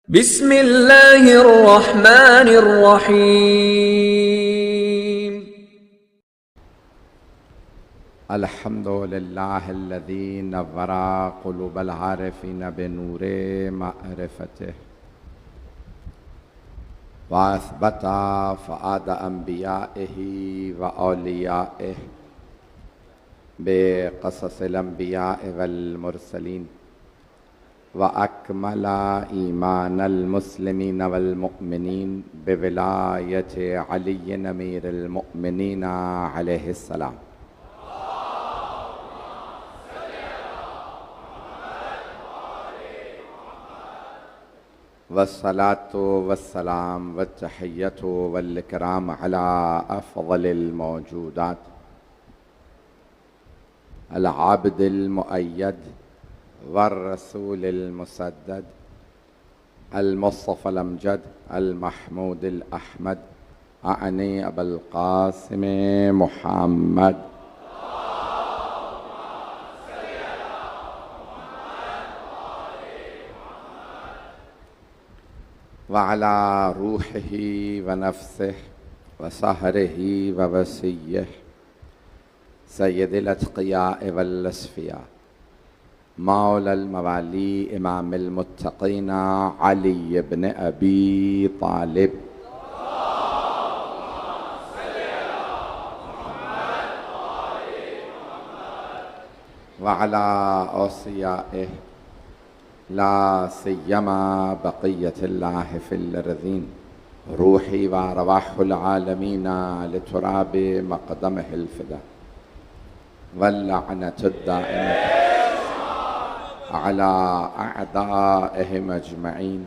बिस्मिल्लाहिर्रहमानिर्रहीम। अल्हम्दुलिल्लाहिल्लज़ी नव्वरा क़ुलूबल आरिफ़ीन बिनूरे मारिफ़तिह व असबता फ़ुआद अंबियाइही व औलियाइही बिक़ससिल अंबियाइ वल मुरसलीन व अकमला ईमानल मुस्लिमीन वल मुअमिनीन बिविलायति अलीय्यिन अमीरुल मुअमिनीन अलैहिस्सलाम। वस्सलातु वस्सलाम वत्तहिय्यतु वल इकराम अला अफ़ज़लिल मौजूदात अल आबिदिल मुअय्यद वर रसूलिल मुसद्दद अल मुस्तफ़ल अमजद अल महमूदिल अहमद आनी अबुल क़ासिम मुहम्मद। व अला रूहिही व नफ्सिही व सहरिही व वसिय्यिही सय्यदिल अत्क़ियाए वल अस्फ़िया मौलल मवाली इमामिल मुत्तक़ीन अली इब्न अबी तालिब। व अला औसियाइही ला सिय्यमा बक़िय्यतिल्लाहि फ़िल अर्ज़ीन रूही व अरवाहुल आलमीन लितुराबि मक़दमिहिल फ़िदा वल्लअनतुद दाइमतु अला अअदाइहिम अजमईन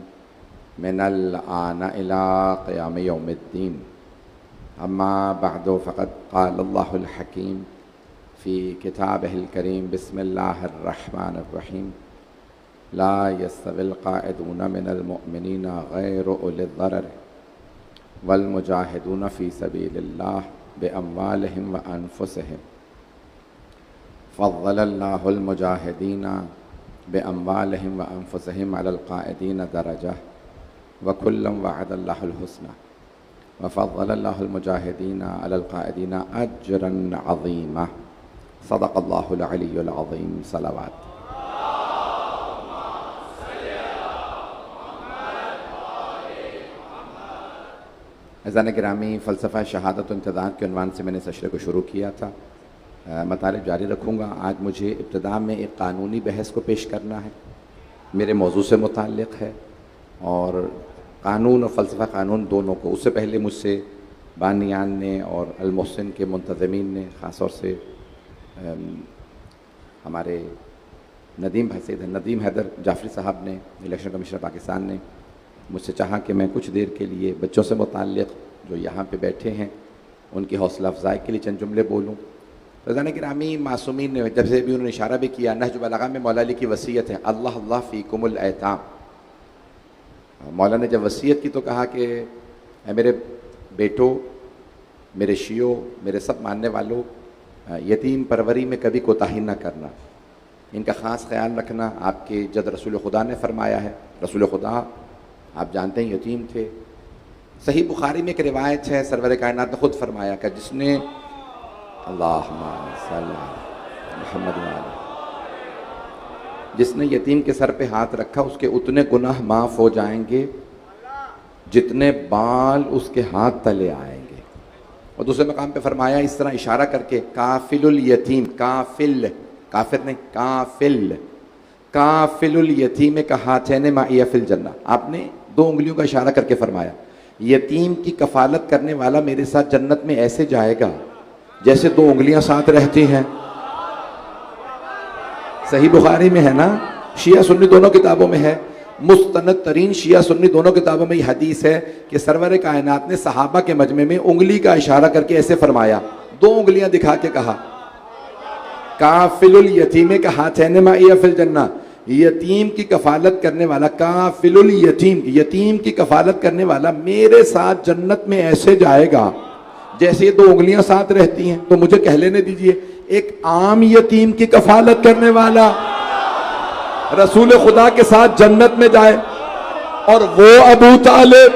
मिनल आन इला क़ियाम यौमिद्दीन। अम्मा बअदु फ़क़द क़ालल्लाहुल हकीम फ़ी किताबिहिल करीम बिस्मिल्लाहिर रहमानिर रहीम ला यस्तविल क़ाइदून मिनल मुअमिनीन ग़ैरु उलिल ज़रर वल मुजाहिदून फ़ी सबीलिल्लाह बिअम्वालिहिम व अनफुसिहिम फ़ज़्ज़लल्लाहुल मुजाहिदीन बिअम्वालिहिम व अनफुसिहिम अलल क़ाइदीन दरजह व कुल्लन वअदल्लाहुल हुस्ना व फ़ज़्ज़लल्लाहुल मुजाहिदीन अलल क़ाइदीन अज्रन अज़ीमा। सदक़ल्लाहुल अलियुल अज़ीम। सलावत। अज़ान गिरामी फ़लसफ़ा शहादत व इंतज़ार के उन्वान से मैंने सशरे को शुरू किया था। मतालिब जारी रखूँगा। आज मुझे इब्तिदा में एक क़ानूनी बहस को पेश करना है, मेरे मौजू से मुताल्लिक़ है और क़ानून और फ़लसफ़ा क़ानून दोनों को। उससे पहले मुझसे बानियान ने और अल मोहसिन के मुंतज़मीन ने, ख़ास तौर से हमारे नदीम भाई सैयद नदीम हैदर जाफ़री साहब ने, इलेक्शन कमीशनर पाकिस्तान ने मुझसे चाहा कि मैं कुछ देर के लिए बच्चों से मुताल्लिक़ जो यहाँ पे बैठे हैं उनकी हौसला अफ़ज़ाई के लिए चंद जुमले बोलूँ। रज़ान गिरामी मासूमीन ने जब से भी उन्होंने इशारा भी किया, नहजुल बलागा में मौला अली की वसीयत है, अल्लाह अल्लाह फ़ीकुमुल ऐताम। मौला ने जब वसीयत की तो कहा कि मेरे बेटों, मेरे शियों, मेरे सब मानने वालों, यतीम परवरी में कभी कोताही न करना, इनका ख़ास ख्याल रखना। आपके जद रसूल खुदा ने फरमाया है, रसूल खुदा आप जानते हैं यतीम थे। सही बुखारी में एक रिवायत है, सरवर कायनात ने खुद फरमाया कि जिसने अल्लाहुम्मा सल्ली अला मुहम्मद व आले, जिसने यतीम के सर पे हाथ रखा उसके उतने गुनाह माफ़ हो जाएंगे जितने बाल उसके हाथ तले आएंगे। और दूसरे मकाम पे फरमाया इस तरह इशारा करके, काफिलुल यतीम, काफिल, काफिर नहीं, काफिल, काफिलुल यतीम का हाथैन माइया फिल जन्नह। आपने दो उंगलियों का इशारा करके फरमाया, यतीम की कफालत करने वाला मेरे साथ जन्नत में ऐसे जाएगा जैसे दो उंगलियां साथ रहती हैं। सही बुखारी में है ना, शिया सुन्नी दोनों किताबों में है, मुस्तनद तरीन शिया सुन्नी दोनों किताबों में ये हदीस है कि सरवर कायनात ने सहाबा के मजमे में उंगली का इशारा करके ऐसे फरमाया, दो उंगलियां दिखा के कहा, काफिलुल यतीम का हाथैन माइया फिल जन्नह, यतीम की कफालत करने वाला, काफिलुल यतीम, यतीम की कफालत करने वाला मेरे साथ जन्नत में ऐसे जाएगा जैसे दो उंगलियां साथ रहती हैं। तो मुझे कह लेने दीजिए, एक आम यतीम की कफालत करने वाला रसूल खुदा के साथ जन्नत में जाए, और वो अबू तालिब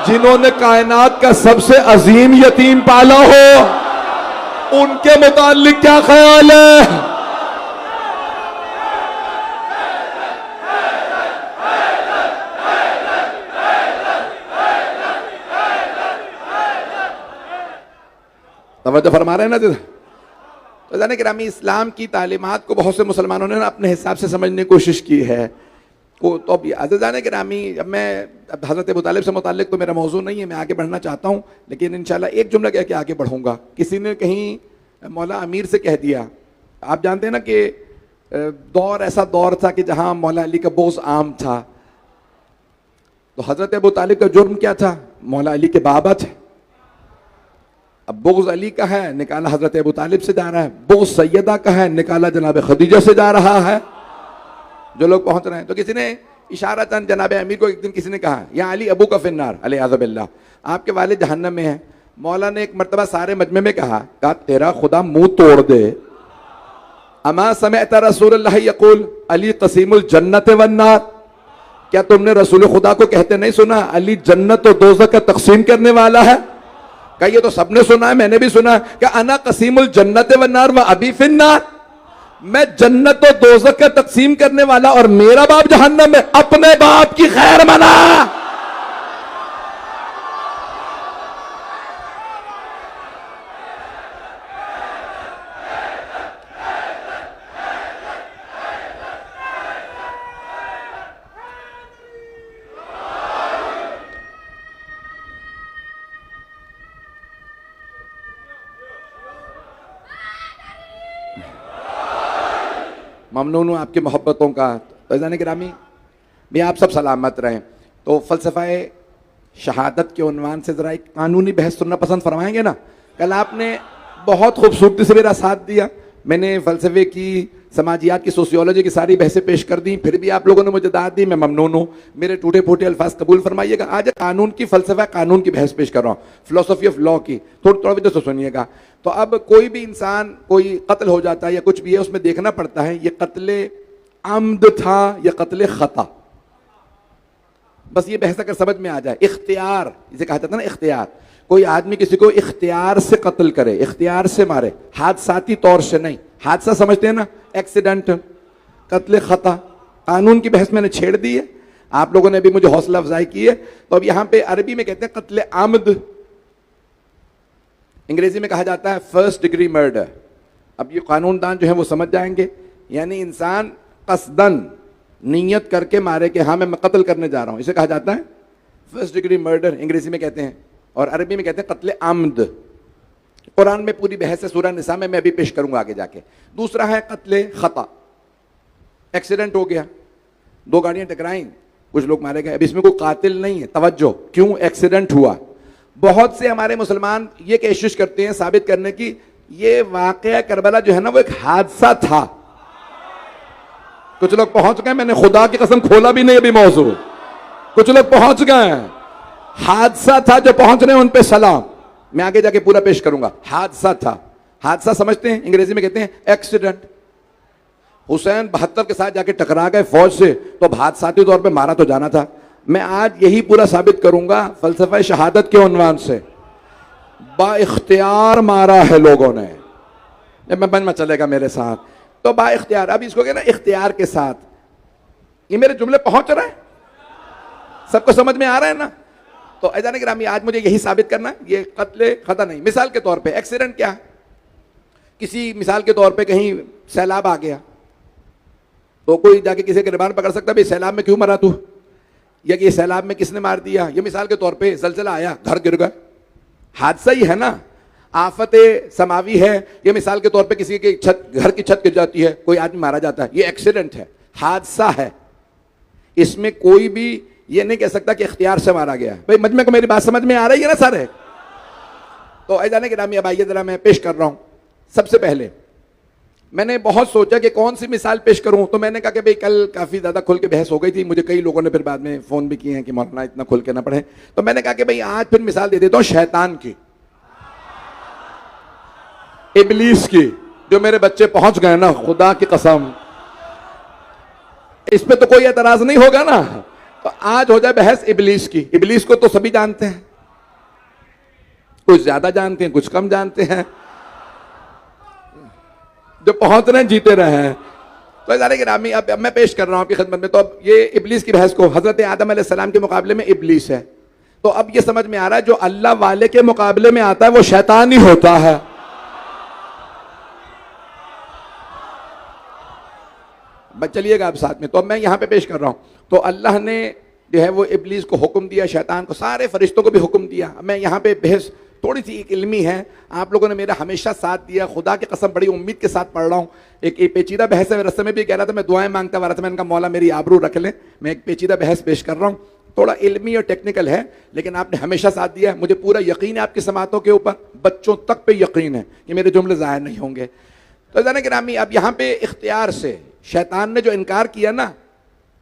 जिन्होंने कायनात का सबसे अजीम यतीम पाला हो, उनके मुतालिक क्या ख्याल है? तवज्जो फरमा रहे हैं ना? तो जाने गिरामी, इस्लाम की तालीमात को बहुत से मुसलमानों ने अपने हिसाब से समझने की कोशिश की है। तो अब जाने गिरामी, अब मैं हज़रत अबू तालिब से मुताल्लिक़ तो मेरा मौजू नहीं है, मैं आगे बढ़ना चाहता हूँ, लेकिन इंशाल्लाह एक जुमला कह के आगे बढ़ूँगा। किसी ने कहीं मौला अमीर से कह दिया, आप जानते हैं ना कि दौर ऐसा दौर था कि जहाँ मौला अली का बोझ आम था। तो हज़रत अबू तालिब का जुर्म क्या था? मौला अली के बाबा थे। अब बोझ अली का है, निकाला हजरत अबू तालिब से जा रहा है। बोझ सैयदा का है, निकाला जनाब खदीजा से जा रहा है। जो लोग पहुंच रहे हैं, तो किसी ने इशारा तन जनाब अमीर को एक दिन किसी ने कहा, या अली अबू का फिन्नार अलैहिज़्बिल्लाह, आपके वालिद जहन्नम में है। मौला ने एक मरतबा सारे मजमे में कहा तेरा खुदा मुंह तोड़ दे, अमा समिअत रसूलुल्लाह यक़ूल अली क़सीमुल जन्नत वन्नार, क्या तुमने रसूल खुदा को कहते नहीं सुना अली जन्नत और दोज़ख का तकसीम करने वाला है? क्या ये तो सबने सुना है, मैंने भी सुना है। क्या अना क़सीमुल जन्नत वन्नार व अबी फिन्नार, मैं जन्नत और दोज़ख का तकसीम करने वाला और मेरा बाप जहन्नम में। अपने बाप की खैर मना। ममनून हूँ आपकी मोहब्बतों का। तो जाने गिरामी, मैं आप सब सलामत रहें। तो फ़लसफ़ा शहादत के उन्वान से ज़रा एक कानूनी बहस सुनना पसंद फरमाएंगे ना? कल आपने बहुत खूबसूरती से मेरा साथ दिया, मैंने फ़लसफ़े की, समाजियात की, सोशियोलॉजी की सारी बहसें पेश कर दी, फिर भी आप लोगों ने मुझे दाद दी। मैं ममनून हूँ, मेरे टूटे फूटे अल्फाज कबूल फरमाइएगा। आज कानून की फ़लसफ़ा कानून की बहस पेश कर रहा हूँ, फ़िलोसफी ऑफ लॉ की। थोड़ा वजह से सुनिएगा। तो अब कोई भी इंसान, कोई कत्ल हो जाता है या कुछ भी है, उसमें देखना पड़ता है ये कत्ले आमद था या कत्ले खता। बस ये बहस अगर समझ में आ जाए, इख्तियार इसे कहा जाता है ना, इख्तियार। कोई आदमी किसी को इख्तियार से कत्ल करे, इख्तियार से मारे, हादसाती तौर से नहीं। हादसा समझते हैं ना, एक्सीडेंट, कत्ले खता। कानून की बहस मैंने छेड़ दी है, आप लोगों ने भी मुझे हौसला अफजाई की है। तो अब यहां पे अरबी में कहते हैं कत्ले आमद, अंग्रेजी में कहा जाता है फर्स्ट डिग्री मर्डर। अब ये कानूनदान जो है वो समझ जाएंगे, यानी इंसान कसदन नीयत करके मारे कि हाँ मैं कत्ल करने जा रहा हूं, इसे कहा जाता है फर्स्ट डिग्री मर्डर, अंग्रेजी में कहते हैं, और अरबी में कहते हैं कत्ले आमद। कुरान में पूरी बहस है, सूरह निसा में, मैं अभी पेश करूंगा आगे जाके। दूसरा है कत्ले खता, एक्सीडेंट हो गया, दो गाड़ियां टकराई, कुछ लोग मारे गए। अब इसमें कोई कातिल नहीं है, तवज्जो, क्यों एक्सीडेंट हुआ। बहुत से हमारे मुसलमान ये कोशिश करते हैं साबित करने की ये वाकया करबला जो है ना वो एक हादसा था। कुछ लोग पहुंच गए, मैंने खुदा की कसम खोला भी नहीं अभी मौजू, कुछ लोग पहुंच गए, हादसा था। जो पहुंच रहे हैं उन पे सलाम, मैं आगे जाके पूरा पेश करूंगा। हादसा था, हादसा समझते हैं, अंग्रेजी में कहते हैं एक्सीडेंट। हुसैन 72 के साथ जाके टकरा गए फौज से, तो हादसाती तौर पे मारा तो जाना था। मैं आज यही पूरा साबित करूंगा फलसफा शहादत के उन्वान से। बाइख्तियार मारा है लोगों ने, मैं बन में चलेगा मेरे साथ। तो बाइख्तियार, अब इसको कहना इख्तियार के साथ। ये मेरे जुमले पहुंच रहे हैं, सबको समझ में आ रहा है ना? तो ऐसा नहीं कि आज मुझे यही साबित करना है, ये कत्ले खता नहीं। मिसाल के तौर पे एक्सीडेंट क्या है, किसी मिसाल के तौर पे कहीं सैलाब आ गया, तो कोई जाके किसी के गिरबान पकड़ सकता है भाई सैलाब में क्यों मरा तू, या कि सैलाब में किसने मार दिया। ये मिसाल के तौर पे ज़लज़ला आया, घर गिर गए, हादसा ही है ना, आफत समावी है। ये मिसाल के तौर पे किसी की छत, घर की छत गिर जाती है, कोई आदमी मारा जाता है, ये एक्सीडेंट है, हादसा है। इसमें कोई भी ये नहीं कह सकता कि इख्तियार से मारा गया। भाई मजमे को मेरी बात समझ में आ रही है ना सारे? तो ऐसा नहीं कि नाम, अब आइए जरा मैं पेश कर रहा हूं। सबसे पहले मैंने बहुत सोचा कि कौन सी मिसाल पेश करूं, तो मैंने कहा कि भाई कल काफ़ी ज़्यादा खुल के बहस हो गई थी, मुझे कई लोगों ने फिर बाद में फ़ोन भी किए हैं कि मौलाना इतना खुल के ना पढ़े। तो मैंने कहा कि भाई आज फिर मिसाल दे देता हूं शैतान की, इबलीस की। जो मेरे बच्चे पहुंच गए ना, खुदा की कसम, इस पे तो कोई एतराज़ नहीं होगा ना। तो आज हो जाए बहस इबलीस की। इबलीस को तो सभी जानते हैं, कुछ ज्यादा जानते हैं, कुछ कम जानते हैं, जो पहुंच रहे हैं जीते रहे हैं। तो जाने गिरामी, अब मैं पेश कर रहा हूं आपकी खिदमत में। तो अब ये इबलीस की बहस को, हजरत आदम अलैहिस्सलाम के मुकाबले में इबलीस है। तो अब ये समझ में आ रहा है जो अल्लाह वाले के मुकाबले में आता है वो शैतान ही होता है। चलिएगा आप साथ में। तो अब मैं यहां पे पेश कर रहा हूं। तो अल्लाह ने जो है वो इबलीस को हुक्म दिया, शैतान को, सारे फरिश्तों को भी हुक्म दिया। मैं यहां पे बहस थोड़ी सी एक इल्मी है, आप लोगों ने मेरा हमेशा साथ दिया, खुदा की कसम बड़ी उम्मीद के साथ पढ़ रहा हूँ। एक पेचीदा बहस है, रस्ते में भी कह रहा था, मैं दुआएं मांगता हुआ रहा था, मैंने कहा मौला मेरी आबरू रख ले, मैं एक पेचीदा बहस पेश कर रहा हूँ, थोड़ा इल्मी और टेक्निकल है, लेकिन आपने हमेशा साथ दिया, मुझे पूरा यकीन है आपकी समातों के ऊपर, बच्चों तक पे यकीन है कि मेरे जुमले ज़ाहिर नहीं होंगे। तो जाने गिरामी, अब यहाँ पे इख्तियार से शैतान ने जो इनकार किया ना,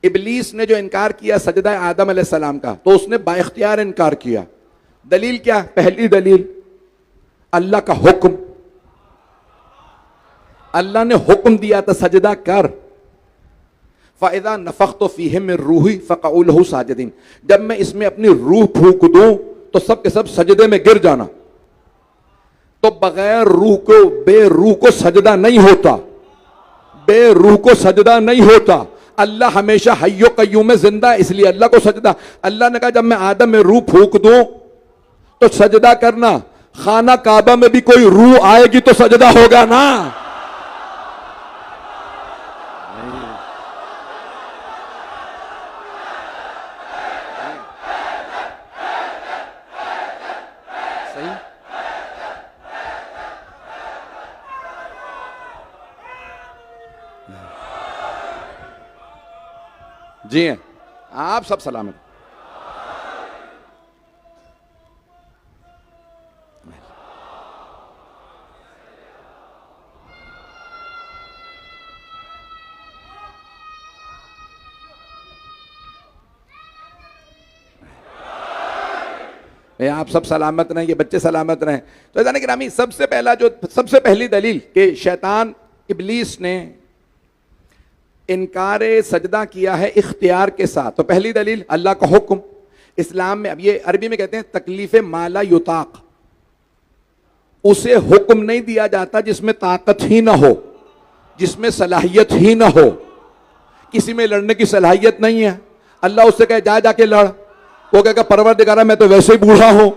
इबलीस ने जो इनकार किया सजदा आदम अलैहिस्सलाम का, तो उसने बाइख्तियार इनकार किया। दलील क्या? पहली दलील अल्लाह का हुक्म। अल्लाह ने हुक्म दिया था सजदा कर। फ़इज़ा नफ़ख़्तु फ़ीहि मिन रूही फ़क़ऊ लहू साजिदीन, जब मैं इसमें अपनी रूह फूंक दूं तो सब के सब सजदे में गिर जाना। तो बगैर रूह को, बेरूह को सजदा नहीं होता, बेरूह को सजदा नहीं होता। अल्लाह हमेशा हय्यो कय्यूम में जिंदा, इसलिए अल्लाह को सजदा। अल्लाह ने कहा जब मैं आदम में रूह फूंक दूं तो सजदा करना। खाना काबा में भी कोई रूह आएगी तो सजदा होगा ना। सही। जी हैं, आप सब सलामत। आप सब सलामत रहें, ये बच्चे सलामत रहें। तो जाने गिरामी, सबसे पहली दलील कि शैतान इबलीस ने इनकार सजदा किया है इख्तियार के साथ। तो पहली दलील अल्लाह का हुक्म। इस्लाम में, अब ये अरबी में कहते हैं तकलीफ माला युताक, उसे हुक्म नहीं दिया जाता जिसमें ताकत ही ना हो, जिसमें सलाहियत ही ना हो। किसी में लड़ने की सलाहियत नहीं है, अल्लाह उससे कहे जा जाके लड़, वो कहेगा परवरदिगारा मैं तो वैसे ही बूढ़ा हूं।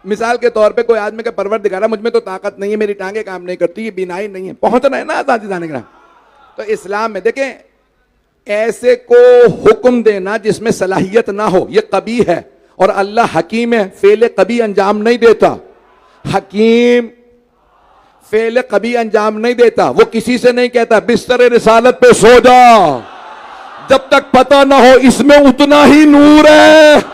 मिसाल के तौर पे कोई आदमी का परवरदिगारा मुझ में तो ताकत नहीं है, मेरी टांगे काम नहीं करती, ये बीनाई नहीं है, पहुंचना है ना आजादी जाने का। तो इस्लाम में देखें, ऐसे को हुक्म देना जिसमें सलाहियत ना हो ये कभी है, और अल्लाह हकीम है, फेले कभी अंजाम नहीं देता। हकीम फेले कभी अंजाम नहीं देता। वो किसी से नहीं कहता बिस्तर रिसालत पे सो जा, जब तक पता ना हो इसमें उतना ही नूर है।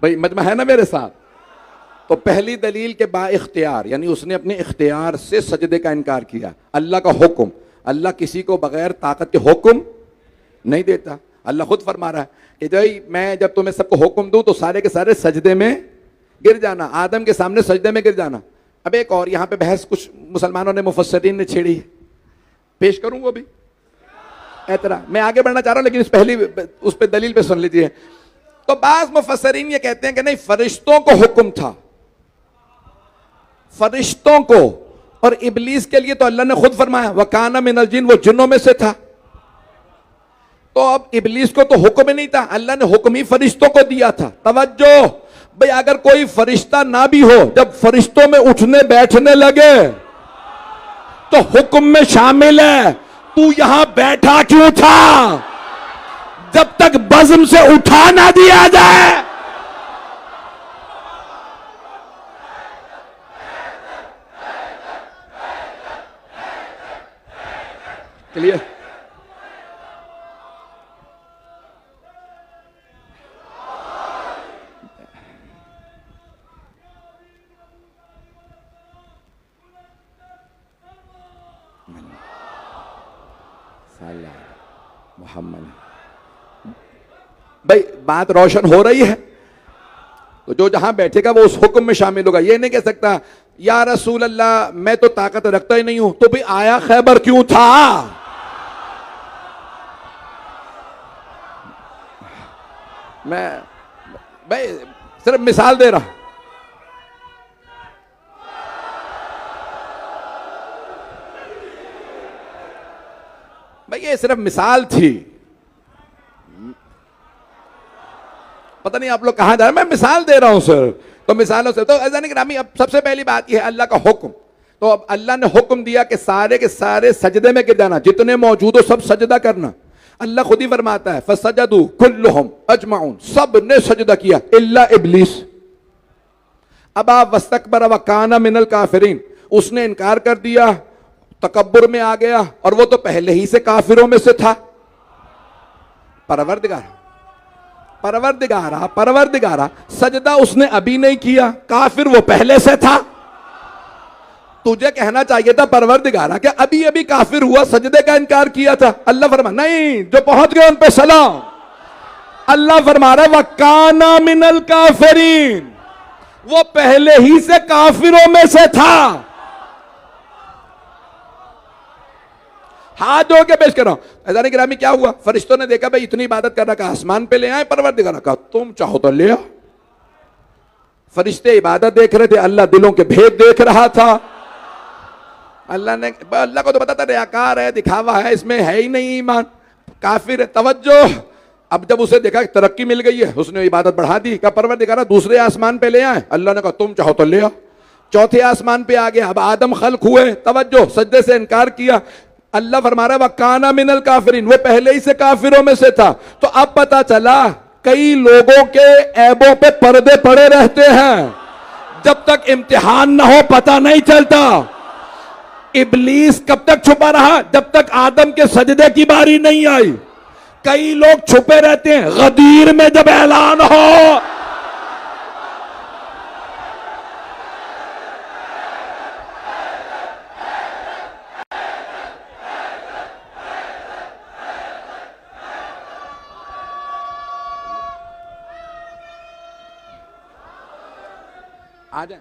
भाई मजमा है ना मेरे साथ। तो पहली दलील के बा इख्तियार, यानी उसने अपने इख्तियार से सजदे का इनकार किया। अल्लाह का हुक्म, अल्लाह किसी को बगैर ताकत के हुक्म नहीं देता। अल्लाह खुद फरमा रहा है कि भाई मैं जब तुम्हें सबको हुक्म दूं तो सारे के सारे सजदे में गिर जाना, आदम के सामने सजदे में गिर जाना। अब एक और यहाँ पे बहस कुछ मुसलमानों ने, मुफस्सिरीन ने छेड़ी, पेश करूं वो भी एतरा। मैं आगे बढ़ना चाह रहा हूं लेकिन इस पहली उस पर दलील पे सुन लीजिए। तो बाज़ मुफस्सिरीन ये कहते हैं कि नहीं, फरिश्तों को हुक्म था, फरिश्तों को, और इबलीस के लिए तो अल्लाह ने खुद फरमाया वकाना मिनल जिन, वो जिन्नों में से था। तो अब इबलीस को तो हुक्म ही नहीं था, अल्लाह ने हुक्म ही फरिश्तों को दिया था। तवज्जो भाई, अगर कोई फरिश्ता ना भी हो, जब फरिश्तों में उठने बैठने लगे तो हुक्म में शामिल है। तू यहां बैठा क्यों था जब तक बज़्म से उठा ना दिया जाए? क्लियर? सल्लल्लाहु मोहम्मद। भाई बात रोशन हो रही है, तो जो जहां बैठेगा वो उस हुक्म में शामिल होगा। ये नहीं कह सकता या रसूल अल्लाह मैं तो ताकत रखता ही नहीं हूं, तो भाई आया खैबर क्यों था? मैं भाई सिर्फ मिसाल दे रहा। भाई ये सिर्फ मिसाल थी, पता नहीं आप लोग कहां जा रहे हैं, मैं मिसाल दे रहा हूं सर। तो मिसालों से तो अज़ान ग्रामी, अब सबसे पहली बात यह है अल्लाह का हुक्म। तो अब अल्लाह ने हुक्म दिया कि सारे के सारे सजदे में गिर जाना, जितने मौजूद हो सब सजदा करना। अल्लाह खुद ही फरमाता है फसजदू कुल्लुहुम अजमाउन, सब ने सजदा किया इल्ला इब्लीस अबा वस्तकबर व काना मिनल काफिरीन, उसने इनकार कर दिया, तकब्बुर में आ गया, और वो तो पहले ही से काफिरों में से था। परवरदिगारा सजदा उसने अभी नहीं किया, काफिर वो पहले से था। तुझे कहना चाहिए था परवरदिगारा कि अभी अभी काफिर हुआ, सजदे का इनकार किया था। अल्लाह फरमा नहीं, जो पहुंच गए उन पे सलाम। अल्लाह फरमा रहा है वकाना मिनल काफिरीन, वो पहले ही से काफिरों में से था। हाथ जोड़ के पेश कर रहा हूं। अज़ान गिरामी क्या हुआ? फरिश्तों ने देखा भाई इतनी इबादत कर रहा, आसमान पे ले आए। परवरदिगार कहा तुम चाहो तो ले आओ। फरिश्ते इबादत देख रहे थे, अल्लाह दिलों के भेद देख रहा था। अल्लाह को तो पता था रियाकार है, दिखावा है, इसमें है ही नहीं ईमान, काफिर है। तवज्जो, अब जब उसे देखा तरक्की मिल गई है, उसने इबादत बढ़ा दी। कहा परवरदिगार दूसरे आसमान पे ले आए। अल्लाह ने कहा तुम चाहो तो ले आओ। चौथे आसमान पे आ गया, अब आदम खल्क हुए, तवज्जो, सजदे से इनकार किया। अल्लाह फरमा रहा है वकाना मिनल काफिरीन, वो पहले ही से काफिरों में से था। तो अब पता चला कई लोगों के ऐबों पे पर्दे पड़े रहते हैं, जब तक इम्तिहान ना हो पता नहीं चलता। इब्लीस कब तक छुपा रहा? जब तक आदम के सजदे की बारी नहीं आई। कई लोग छुपे रहते हैं, गदीर में जब ऐलान हो, आ जाए।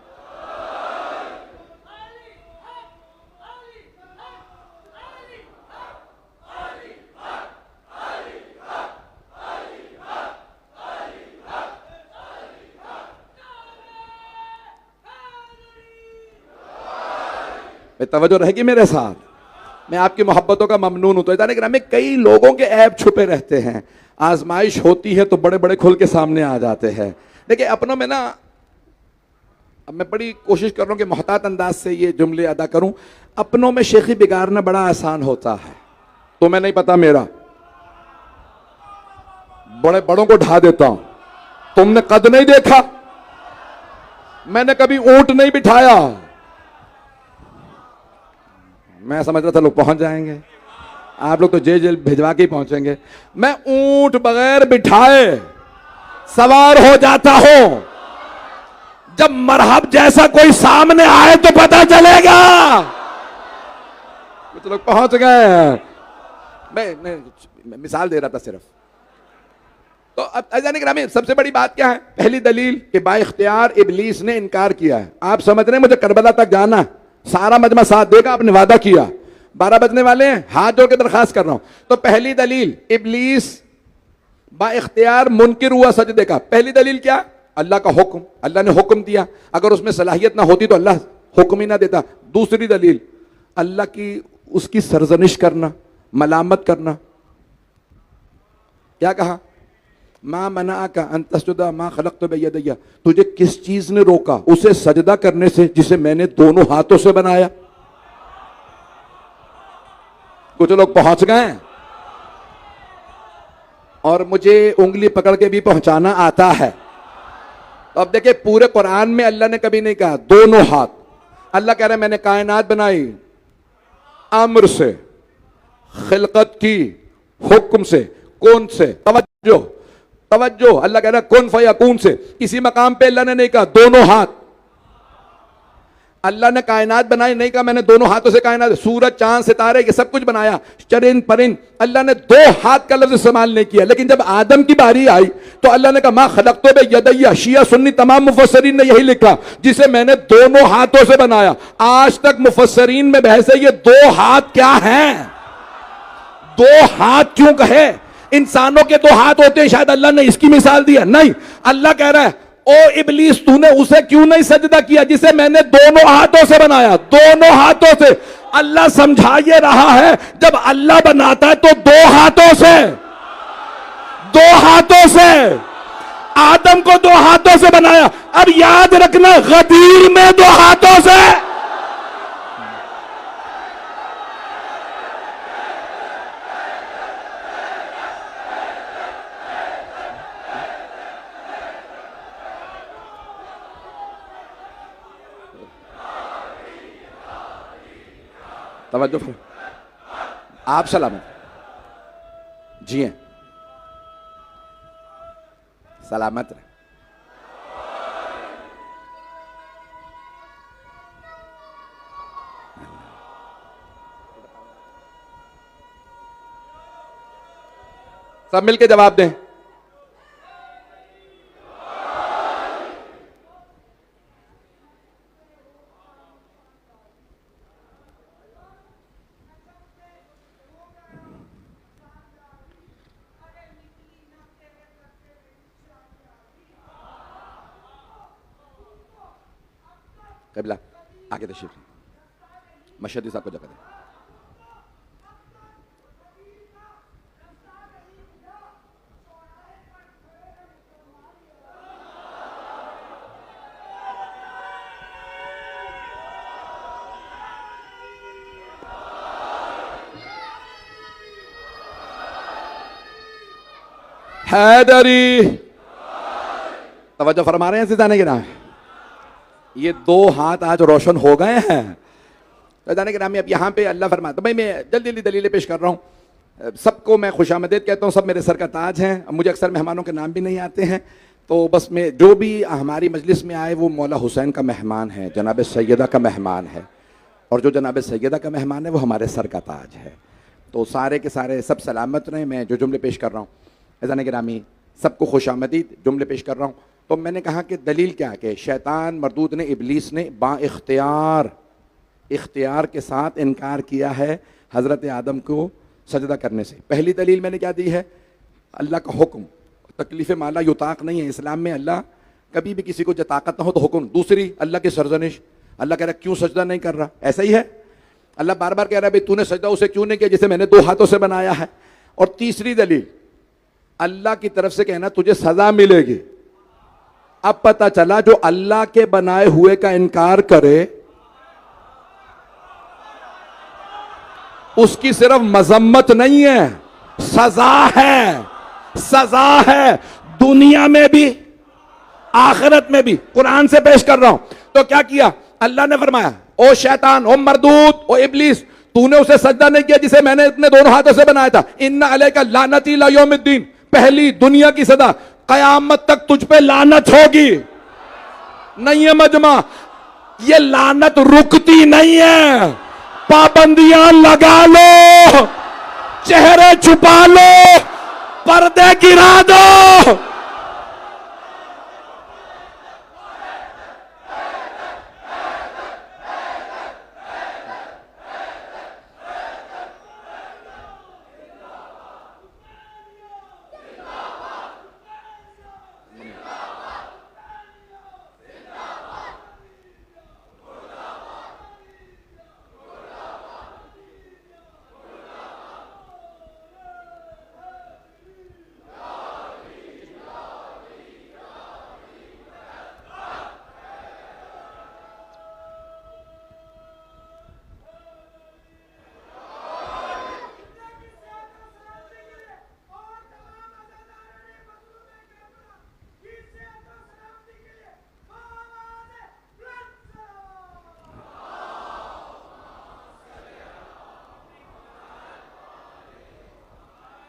तवज्जो रहेगी मेरे साथ, मैं आपकी मोहब्बतों का ममनून हूं। तो जाने ग्राम में कई लोगों के ऐब छुपे रहते हैं, आजमाइश होती है तो बड़े बड़े खुल के सामने आ जाते हैं। देखिए अपनों में ना, अब मैं बड़ी कोशिश कर रहा हूं कि मोहतात अंदाज से ये जुमले अदा करूं। अपनों में शेखी बिगाड़ना बड़ा आसान होता है। तुम्हें नहीं पता मेरा, बड़े बड़ों को ढा देता हूं। तुमने कद नहीं देखा, मैंने कभी ऊंट नहीं बिठाया। मैं समझ रहा था लोग पहुंच जाएंगे, आप लोग तो जेल भिजवा के ही पहुंचेंगे। मैं ऊंट बगैर बिठाए सवार हो जाता हूं। जब मरहब जैसा कोई सामने आए तो पता चलेगा। कुछ लोग पहुंच गए। मैं मिसाल दे रहा था सिर्फ। तो अब अज़ान ग्रामी सबसे बड़ी बात क्या है? पहली दलील कि बाइख्तियार इब्लीस ने इनकार किया है। आप समझ रहे हैं मुझे करबला तक जाना, सारा मजमा साथ देगा, आपने वादा किया। 12 बजने वाले हैं, हाथ जोड़ के दरखास्त कर रहा हूं। तो पहली दलील इब्लीस बाइख्तियार मुनकिर हुआ सजदे का। पहली दलील क्या? अल्लाह का हुक्म, अल्लाह ने हुक्म दिया। अगर उसमें सलाहियत ना होती तो अल्लाह हुक्म ही ना देता। दूसरी दलील अल्लाह की उसकी सरजनिश करना, मलामत करना। क्या कहा? मां मना का अंतसुदा मां खलक़्तु बियदैया, तुझे किस चीज ने रोका उसे सजदा करने से जिसे मैंने दोनों हाथों से बनाया। कुछ लोग पहुंच गए और मुझे उंगली पकड़ के भी पहुंचाना आता है। अब देखिए पूरे कुरान में अल्लाह ने कभी नहीं कहा दोनों हाथ। अल्लाह कह रहे मैंने कायनात बनाई अम्र से, खिलकत की हुक्म से। कौन से? तवज्जो, तवज्जो। अल्लाह कह रहा है कुन फयकून से। इसी मकाम पे अल्लाह ने नहीं कहा दोनों हाथ। अल्लाह ने कायनात बनाई, नहीं कहा मैंने दोनों हाथों से कायनात, सूरज चांद सितारे ये सब कुछ बनाया, चरिंद परिंद, अल्लाह ने दो हाथ का लफ्ज इस्तेमाल नहीं किया। लेकिन जब आदम की बारी आई तो अल्लाह ने कहा मा खलक़्तु बियदैया, शिया सुन्नी तमाम मुफस्सरीन ने यही लिखा, जिसे मैंने दोनों हाथों से बनाया। आज तक मुफस्सरीन में बहस है ये दो हाथ क्या हैं, दो हाथ क्यों कहे? इंसानों के दो हाथ होते हैं, शायद अल्लाह ने इसकी मिसाल दी है। नहीं, अल्लाह कह रहा है ओ इब्लीस तूने उसे क्यों नहीं सजदा किया जिसे मैंने दोनों हाथों से बनाया, दोनों हाथों से। अल्लाह समझा ये रहा है जब अल्लाह बनाता है तो दो हाथों से, दो हाथों से। आदम को दो हाथों से बनाया। अब याद रखना गदीर में दो हाथों से। तवज्जो, आप सलामत जी हैं, सलामत रहे। सब मिलके जवाब दें। कबला आगे तशरीफ, मशहदी साहब को जगह दें। हैदरी तवज्जो फरमा रहे हैं सिताने के नाम। ये दो हाथ आज रोशन हो गए हैं सिताने के नाम में। अब यहाँ पे अल्लाह फरमाता, भाई मैं जल्दी जल्दी दलीलें पेश कर रहा हूँ। सबको मैं खुशामदीद कहता हूँ, सब मेरे सर का ताज हैं। मुझे अक्सर मेहमानों के नाम भी नहीं आते हैं, तो बस मैं जो भी हमारी मजलिस में आए वो मौला हुसैन का मेहमान है, जनाब सैयदा का मेहमान है, और जो जनाब सैयदा का मेहमान है वो हमारे सर का ताज है। तो सारे के सारे सब सलामत रहें। मैं जो जुमले पेश कर रहा हूँ ऐज़ान गिरामी सबको खुशामदीद जुमले पेश कर रहा हूँ। तो मैंने कहा कि दलील क्या है कि शैतान मरदूद ने, इबलीस ने इख्तियार के साथ इनकार किया है हज़रत आदम को सजदा करने से। पहली दलील मैंने क्या दी है, अल्लाह का हुक्म, तकलीफ़ माला युताक नहीं है इस्लाम में, अल्लाह कभी भी किसी को जब ताकत ना हो तो हुक्म। दूसरी अल्लाह की सरजनिश, अल्लाह कह रहा है क्यों सजदा नहीं कर रहा, ऐसा ही है। अल्लाह बार बार कह रहा है भाई तूने सजदा उसे क्यों नहीं किया जिसे मैंने दो हाथों से बनाया है। और तीसरी दलील अल्लाह की तरफ से कहना तुझे सजा मिलेगी। अब पता चला जो अल्लाह के बनाए हुए का इनकार करे उसकी सिर्फ मजम्मत नहीं है, सजा है, सजा है दुनिया में भी आखिरत में भी। कुरान से पेश कर रहा हूं। तो क्या किया अल्लाह ने फरमाया, ओ शैतान, ओ मरदूद, ओ इब्लीस, तूने उसे सजदा नहीं किया जिसे मैंने अपने दोनों हाथों से बनाया था। इन्ना अलैका लानती इला यौमिद्दीन, पहली दुनिया की सदा, कयामत तक तुझ पे लानत होगी। नहीं है मजमा, ये लानत रुकती नहीं है। पाबंदियां लगा लो, चेहरे छुपा लो, पर्दे गिरा दो।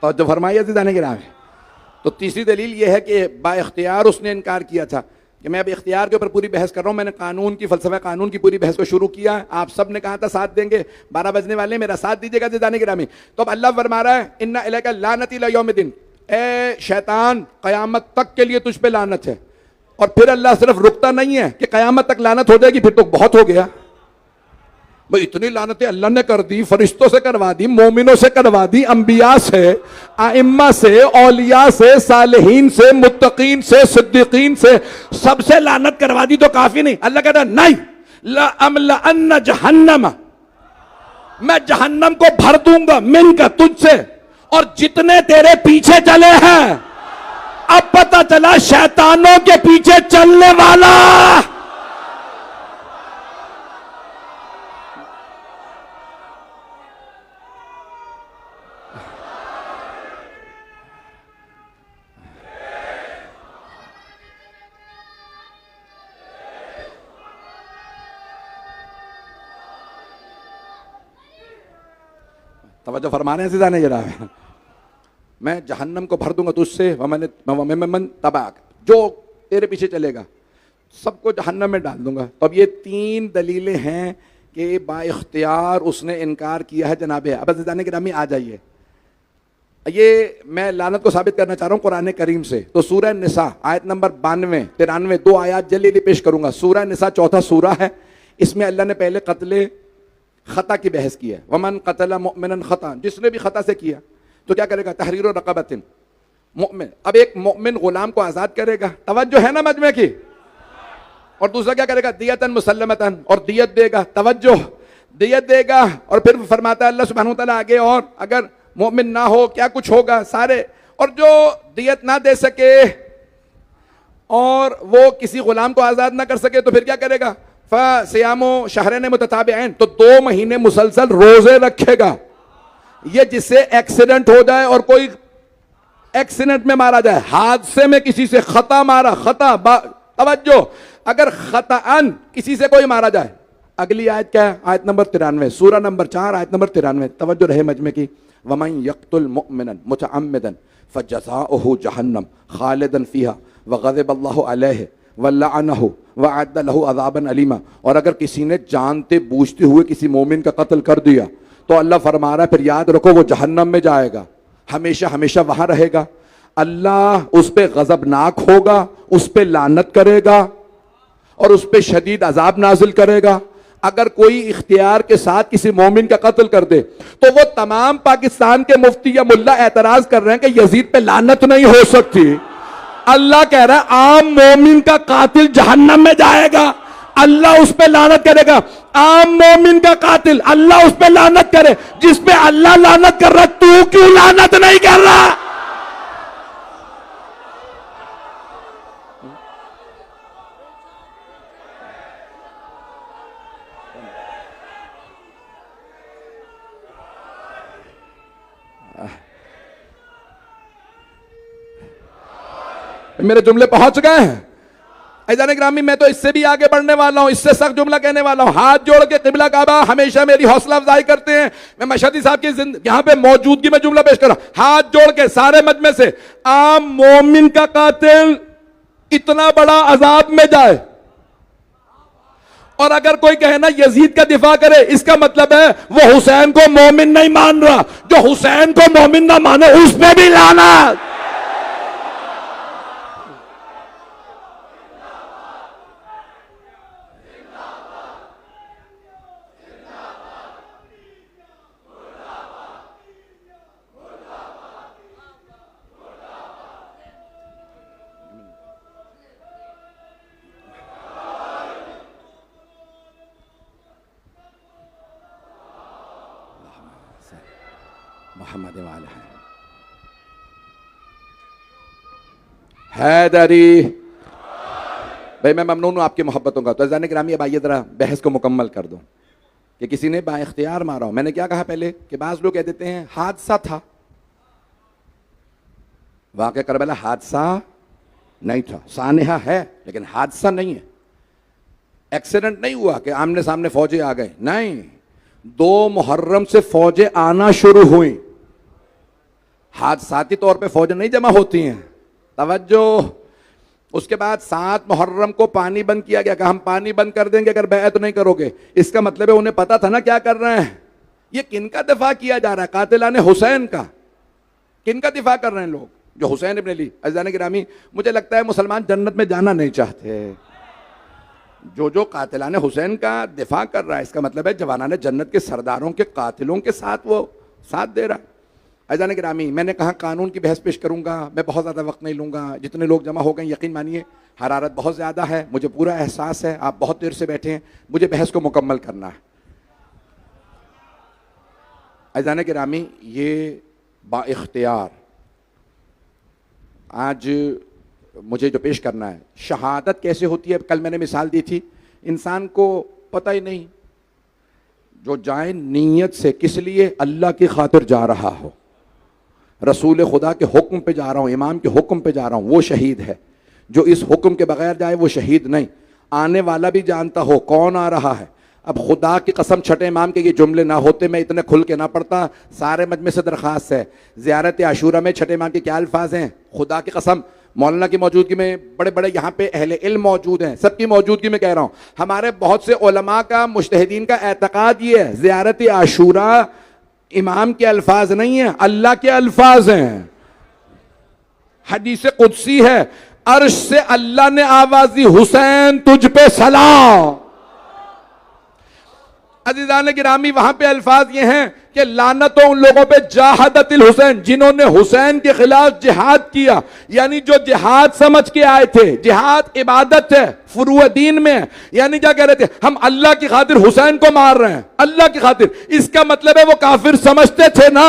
और जो फरमाया जाने के नाम है। तो तीसरी दलील यह है कि बाइख्तियार उसने इनकार किया था। कि मैं अब इख्तियार के ऊपर पूरी बहस कर रहा हूँ। मैंने कानून की फ़लसफ़ा कानून की पूरी बहस को शुरू किया। आप सब ने कहा था साथ देंगे, 12 बजने वाले, मेरा साथ दीजिएगा ज़िदाने गिरामी। तो अब अल्लाह फरमा रहा है इन्ना इलैका लानती इला यौमिद्दीन, ए शैतान क़यामत तक के लिए तुझ पे लानत है। और फिर अल्लाह सिर्फ रुकता नहीं है कि क़यामत तक लानत हो जाएगी, फिर तो बहुत हो गया भाई। इतनी लानतें अल्लाह ने कर दी, फरिश्तों से करवा दी, मोमिनों से करवा दी, अंबिया से, आइम्मा से, औलिया से, सालिहीन से, मुत्तकीन से, सिद्दीकीन से, सबसे लानत करवा दी तो काफी नहीं। अल्लाह कहता नहीं, ला अमला अन्ना जहन्नम, मैं जहन्नम को भर दूंगा मिनका, तुझसे और जितने तेरे पीछे चले हैं। अब पता चला शैतानों के पीछे चलने वाला तवज्जो फरमा रहे हैं सीधा नहीं जरा, मैं जहन्नम को भर दूंगा तुझसे, मन तबाक, जो तेरे पीछे चलेगा सबको जहन्नम में डाल दूंगा। तो अब ये 3 दलीलें हैं कि बाइख्तियार उसने इनकार किया है जनाब। अब ज़िदाने गिरामी आ जाइए, ये मैं लानत को साबित करना चाह रहा हूँ कुरान करीम से। तो सूरह निसा आयत नंबर 92, 93, 2 आयत जल्दी पेश करूंगा। सूरह निसा 4था सूरा है, इसमें अल्लाह ने पहले कत्ले खता की बहस की है। वमन कतला मुमिनन खता, जिसने भी खता से किया तो क्या करेगा, तहरीर रक़बतिन मुमिन। अब एक मुमिन गुलाम को आज़ाद करेगा, तवज्जो है ना मजमे की। और दूसरा क्या करेगा, दियतन मुसल्लमतन, और दियत देगा, तवज्जो, दियत देगा। और फिर फरमाता है अल्लाह सुब्हानहू व तआला आगे, और अगर मुमिन ना हो क्या कुछ होगा सारे। और जो दियत ना दे सके और वो किसी गुलाम को आज़ाद ना कर सके तो फिर क्या करेगा, फ़सियामो शहरैन मुतताबिऐन, तो 2 महीने मुसलसल रोजे रखेगा। ये जिससे एक्सीडेंट हो जाए और कोई एक्सीडेंट में मारा जाए, हादसे में किसी से खता मारा, खता तवज्जो, अगर खताअन किसी से कोई मारा जाए। अगली आयत क्या है, आयत नंबर 93, सूरा नंबर 4 आयत नंबर 93, तवज्जो रहे मजमे की। वमन यक़्तुल मुमिनन मुतअम्मिदन फजज़ाउहु जहन्नम खालिदन फीहा वग़ज़िबल्लाहु अलैहि वल्लअनहु वअद्द लहु अज़ाबन अलीमा। और अगर किसी ने जानते बूझते हुए किसी मोमिन का कत्ल कर दिया तो अल्लाह फरमा रहा है फिर याद रखो वो जहन्नम में जाएगा, हमेशा हमेशा वहां रहेगा। अल्लाह उस पर गजबनाक होगा, उस पर लानत करेगा और उस पर शदीद अजाब नाजिल करेगा। अगर कोई इख्तियार के साथ किसी मोमिन का कत्ल कर दे तो वो तमाम पाकिस्तान के मुफ्ती या मुल्ला एतराज कर रहे हैं कि यजीद पे लानत नहीं हो सकती। अल्लाह कह रहा है आम मोमिन का कातिल जहन्नम में जाएगा, अल्लाह उस पे लानत करेगा। आम मोमिन का कातिल अल्लाह उस पे लानत करे, जिस पे अल्लाह लानत कर रहा, तू क्यों लानत नहीं कर रहा? मेरे जुमले पहुंच गए हैं ऐज़ान ग्रामी। मैं तो इससे भी आगे बढ़ने वाला हूं, इससे सख्त जुमला कहने वाला हूं। हाथ जोड़ के किबला काबा हमेशा मेरी हौसला अफजाई करते हैं। मैं मशहदी साहब की यहां पे मौजूदगी में जुमला पेश कर रहा हूं, हाथ जोड़ के सारे मजमे से। आम मोमिन का कातिल इतना बड़ा अजाब में जाए और अगर कोई कहे ना यजीद का दिफा करे, इसका मतलब है वो हुसैन को मोमिन नहीं मान रहा। जो हुसैन को मोमिन ना माने उस पे भी लानत। मोहम्मद वाले हैदरी भाई, मैं ममनून हूं आपकी मोहब्बतों का। तो ज़ाने ग्रामी अब आइए जरा बहस को मुकम्मल कर दूं कि किसी ने बाइख्तियार मारा हो। मैंने क्या कहा पहले कि बाज़ लोग कह देते हैं हादसा था, वाक़या करबला हादसा नहीं था, सानेहा है लेकिन हादसा नहीं है। एक्सीडेंट नहीं हुआ कि आमने सामने फौजें आ गए, नहीं, 2 मुहर्रम से फौजें आना शुरू हुई। हादसाती तौर पे फौजें नहीं जमा होती हैं, तवज्जो। उसके बाद 7 मुहर्रम को पानी बंद किया गया, कहा हम पानी बंद कर देंगे अगर बैत नहीं करोगे। इसका मतलब है उन्हें पता था ना क्या कर रहे हैं। ये किनका दिफा किया जा रहा है? कातिलाने हुसैन का। किनका दिफा कर रहे हैं लोग? जो हुसैन इब्न अली। अज़ीज़ान गिरामी, मुझे लगता है मुसलमान जन्नत में जाना नहीं चाहते। जो कातिलाने हुसैन का दिफा कर रहा है, इसका मतलब है जवानाने जन्नत के सरदारों के कातिलों के साथ वो साथ दे रहा है। अज़ीज़ान गिरामी, मैंने कहा कानून की बहस पेश करूंगा, मैं बहुत ज़्यादा वक्त नहीं लूंगा। जितने लोग जमा हो गए यकीन मानिए हरारत बहुत ज़्यादा है, मुझे पूरा एहसास है, आप बहुत देर से बैठे हैं, मुझे बहस को मुकम्मल करना है। अज़ीज़ान गिरामी, ये बाइख्तियार आज मुझे जो पेश करना है, शहादत कैसे होती है, कल मैंने मिसाल दी थी, इंसान को पता ही नहीं। जो जाए नीयत से, किस लिए? अल्लाह की खातिर जा रहा हो, रसूल खुदा के हुक्म पे जा रहा हूँ, इमाम के हुक्म पे जा रहा हूँ, वो शहीद है। जो इस हुक्म के बगैर जाए वो शहीद नहीं। आने वाला भी जानता हो कौन आ रहा है। अब खुदा की कसम, छठे इमाम के ये जुमले ना होते मैं इतने खुल के ना पढ़ता। सारे मजमे से दरख्वास्त है, ज़ियारत आशूरा में छठे इमाम के क्या अल्फाज हैं? खुदा की कसम, मौलाना की मौजूदगी में, बड़े बड़े यहाँ पे अहले इल्म मौजूद हैं, सबकी मौजूदगी में कह रहा हूँ, हमारे बहुत से उलमा का, मुज्तहिदीन का एतकाद ये है, ज़ियारत आशूरा इमाम के अल्फाज नहीं है, अल्लाह के अल्फाज हैं। हदीस कुदसी है, अर्श से अल्लाह ने आवाज दी, हुसैन तुझ पे सलाम। अज़ीज़ान गिरामी, वहां पे अल्फाज ये हैं कि लानत उन लोगों पे जाहदतिल हुसैन, जिन्होंने हुसैन के खिलाफ जिहाद किया। यानी जो जिहाद समझ के आए थे, जिहाद इबादत है, फुरूअ दीन में, यानी क्या कह रहे थे? हम अल्लाह की खातिर हुसैन को मार रहे हैं, अल्लाह की खातिर। इसका मतलब है वो काफिर समझते थे ना,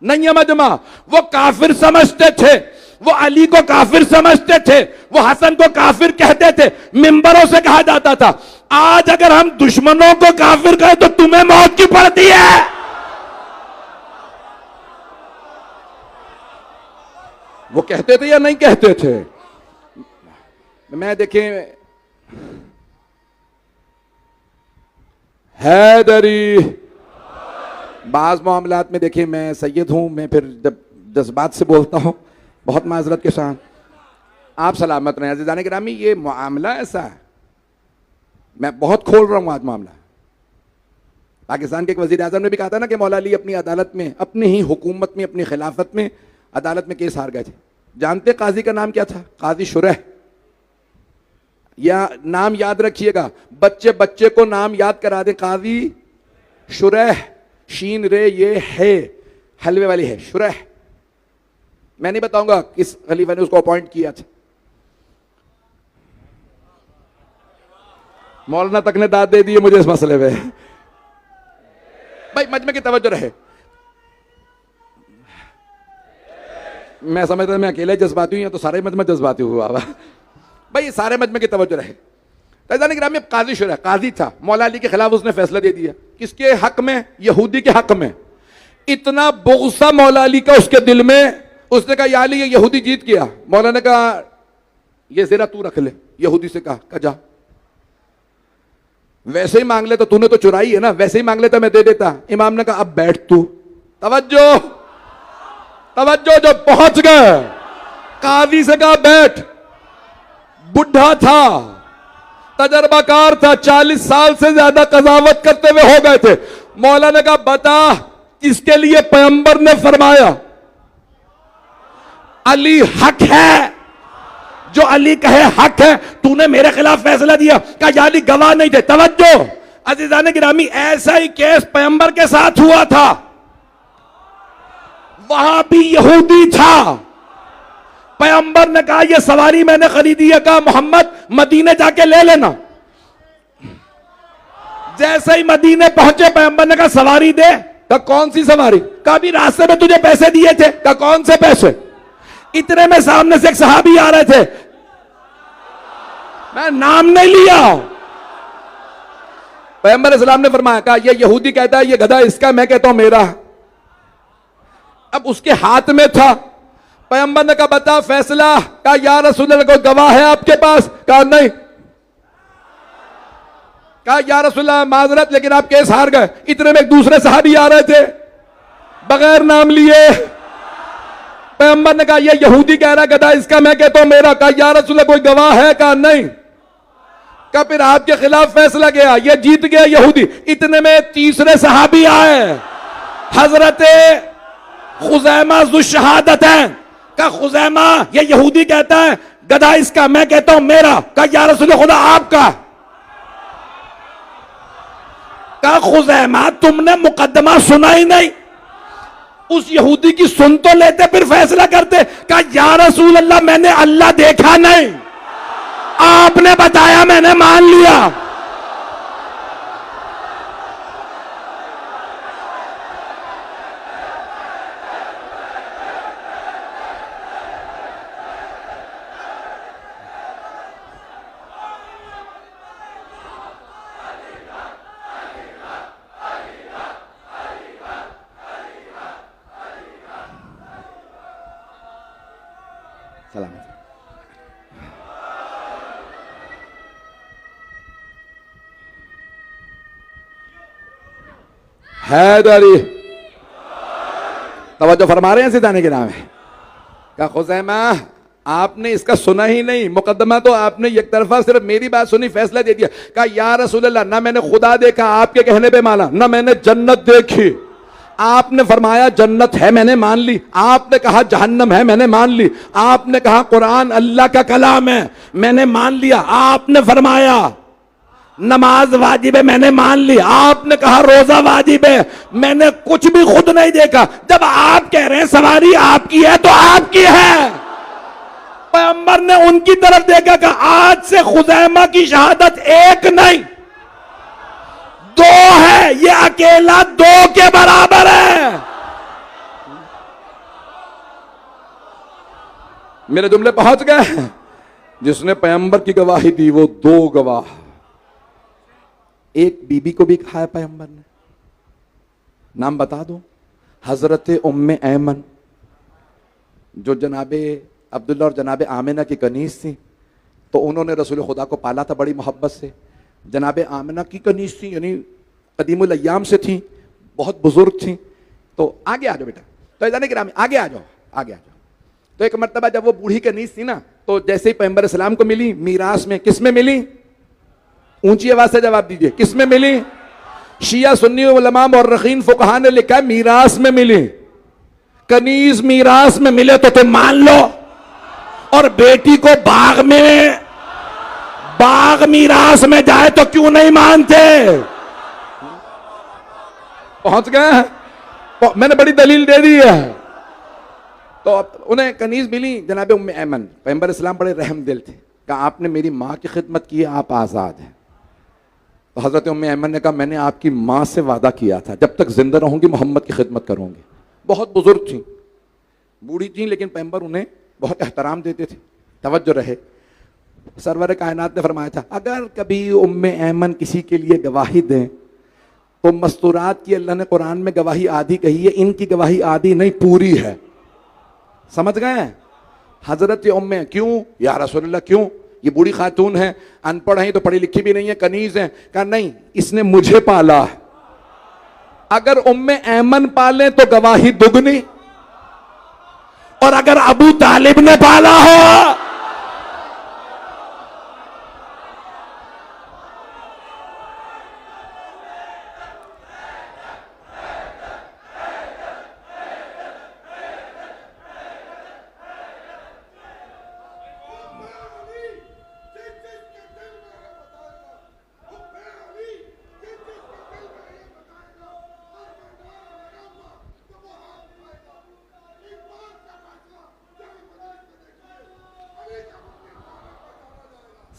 नहीं है मजमा, वो काफिर समझते थे, वो अली को काफिर समझते थे, वो हसन को काफिर कहते थे, मिंबरों से कहा जाता था। आज अगर हम दुश्मनों को काफिर कहें तो तुम्हें मौत की पड़ती है। वो कहते थे या नहीं कहते थे? मैं देखें, हैदरी, बाज मामलात में देखें मैं सैयद हूं, मैं फिर जब जज्बात से बोलता हूं, बहुत माजरत के साथ, आप सलामत रहें। अज़ीज़ान गिरामी, ये मामला ऐसा है, मैं बहुत खोल रहा हूं आज मामला। पाकिस्तान के एक वज़ीर आज़म ने भी कहा था ना कि मौला अली अपनी अदालत में, अपनी ही हुकूमत में, अपनी खिलाफत में अदालत में केस हार गए थे। जानते काजी का नाम क्या था? काजी शुरह। या नाम याद रखिएगा, बच्चे बच्चे को नाम याद करा दे, काजी शुरह, शीन रे ये है, हलवे वाली है, शुरह। मैं नहीं बताऊंगा किस खलीफा ने उसको अपॉइंट किया था। मौलाना तक ने दाद दे दी मुझे इस मसले में। भाई मजमे की तवज्जो रहे। मैं समझता मैं अकेले जज्बाती हूं, या तो सारे मजमे जज्बाती हुआ। भाई सारे मजमे की तवज्जो रहे। अज़ीज़ान गिरामी, काजी शुरह काजी था, मौला अली के खिलाफ उसने फैसला दे दिया। किसके हक में? यहूदी के हक में। इतना बुग़्ज़ मौला अली का उसके दिल में, उसने कहा या अली ये यहूदी जीत गया। मौला ने कहा ये ज़रा तू रख ले। यहूदी से कहा जा, वैसे ही मांग ले तो, तूने तो चुराई है ना, वैसे ही मांग लेता मैं दे देता। इमाम ने कहा अब बैठ तू। तवज्जो तवज्जो, जो पहुंच गए काजी से कहा बैठ। बुढ़ा था, तजर्बाकार था, 40 साल से ज्यादा कज़ावत करते हुए हो गए थे। मौला ने कहा बता किसके लिए पैगंबर ने फरमाया अली हक है, जो अली कहे हक है। तूने मेरे खिलाफ फैसला दिया, क्या यानी गवाह नहीं थे? तवज्जो अज़ीज़ान गिरामी, ऐसा ही केस पैगंबर के साथ हुआ था, वहां भी यहूदी था। पैगंबर ने कहा ये सवारी मैंने खरीदी है, कहा मोहम्मद मदीने जाके ले लेना। जैसे ही मदीने पहुंचे पैगंबर ने कहा सवारी दे। कहा कौन सी सवारी? कहा भी रास्ते में तुझे पैसे दिए थे। कहा कौन से पैसे? इतने में सामने से एक सहाबी आ रहे थे, मैं नाम नहीं लिया। पैगंबर इस्लाम ने फरमाया, कहा ये यहूदी कहता है ये गधा इसका, मैं कहता हूं मेरा। अब उसके हाथ में था। पैगंबर ने कहा बता फैसला। कहा या रसूल अल्लाह, कोई गवाह है आपके पास? कहा नहीं। कहा या रसूल अल्लाह माजरत, लेकिन आप केस हार गए। इतने में एक दूसरे सहाबी आ रहे थे, बगैर नाम लिए पैगंबर ने कहा ये यहूदी कह रहा गधा इसका, मैं कहता हूं मेरा। कहा या रसूल कोई गवाह है? कहा नहीं। कहा फिर आपके खिलाफ फैसला गया, ये जीत गया यहूदी। इतने में तीसरे सहाबी आए, हजरत खुजैमा ज़ुशहादत हैं। कहा खुजैमा ये यहूदी कहता है गधा इसका, मैं कहता हूं मेरा। कहा या रसूल खुदा आपका। कहा खुजैमा तुमने मुकदमा सुना ही नहीं, उस यहूदी की सुन तो लेते फिर फैसला करते। कहा या रसूल अल्लाह मैंने अल्लाह देखा नहीं, आपने बताया मैंने मान लिया। सलामत हैदरी तवज्जो फरमा रहे हैं सिताने के नाम है। कहा खुजैमा आपने इसका सुना ही नहीं, मुकदमा तो आपने एक तरफा सिर्फ मेरी बात सुनी, फैसला दे दिया। कहा या रसूल अल्लाह ना मैंने खुदा देखा आपके कहने पे माना, ना मैंने जन्नत देखी, आपने फरमाया जन्नत है मैंने मान ली, आपने कहा जहन्नम है मैंने मान ली, आपने कहा कुरान अल्लाह का कलाम है मैंने मान लिया, आपने फरमाया नमाज वाजिब है मैंने मान ली, आपने कहा रोजा वाजिब है, मैंने कुछ भी खुद नहीं देखा। जब आप कह रहे हैं सवारी आपकी है तो आपकी है। पैगंबर ने उनकी तरफ देखा, कहा आज से खुजैमा की शहादत एक नहीं दो है, ये अकेला दो के बराबर है। मेरे जुमले पहुंच गए? जिसने पैगंबर की गवाही दी वो दो गवाह। एक बीबी को भी कहा है पैगंबर ने, नाम बता दो, हजरत उम्मे ऐमन जो जनाबे अब्दुल्ला और जनाबे आमिना की कनीज थी, तो उन्होंने रसूल खुदा को पाला था बड़ी मोहब्बत से। जनाबे आमिना की कनीज थी, यानी कदीमुल अय्याम से थी, बहुत बुजुर्ग थी। तो आगे आ जाओ बेटा, तो जाने गिरामी आगे आ जाओ, आगे आ जाओ। तो एक मर्तबा जब वो बूढ़ी कनीज थी ना, तो जैसे ही पैगंबर सलाम को मिली मीरास में, किस में मिली? ऊंची आवाज से जवाब दीजिए, किस में मिली? शिया सुन्नी उलमा और रखीन फुकहा ने लिखा मीरास में मिली। कनीज मीरास में मिले तो तुम मान लो, और बेटी को बाग मीरास में जाए तो क्यों नहीं मानते? पहुंच गए? मैंने बड़ी दलील दे दी है। तो उन्हें कनीज मिली जनाबे उम्मे ऐमन, पैगंबर इस्लाम बड़े रहम दिल थे। कहा आपने मेरी माँ की खिदमत की है, आप आज़ाद हैं। तो हज़रत उम्मे ऐमन ने कहा मैंने आपकी माँ से वादा किया था जब तक जिंदा रहूंगी मोहम्मद की खिदमत करूंगी। बहुत बुजुर्ग थी, बूढ़ी थी, लेकिन पैगंबर उन्हें बहुत एहतराम देते थे, तवज्जो रहे। सरवर कायनात ने फरमाया था अगर कभी उम्मे ऐमन किसी के लिए गवाही दें तो मस्तूरात की अल्लाह ने कुरान में गवाही आधी कही है, इनकी गवाही आधी नहीं पूरी है। समझ गए? हजरत उम्मे क्यों या रसूलल्लाह क्यों? ये बूढ़ी खातून है, अनपढ़ है, तो पढ़ी लिखी भी नहीं है, कनीज है। कहा नहीं, इसने मुझे पाला। अगर उम्मे ऐमन पाले तो गवाही दुगनी, और अगर अबू तालिब ने पाला हो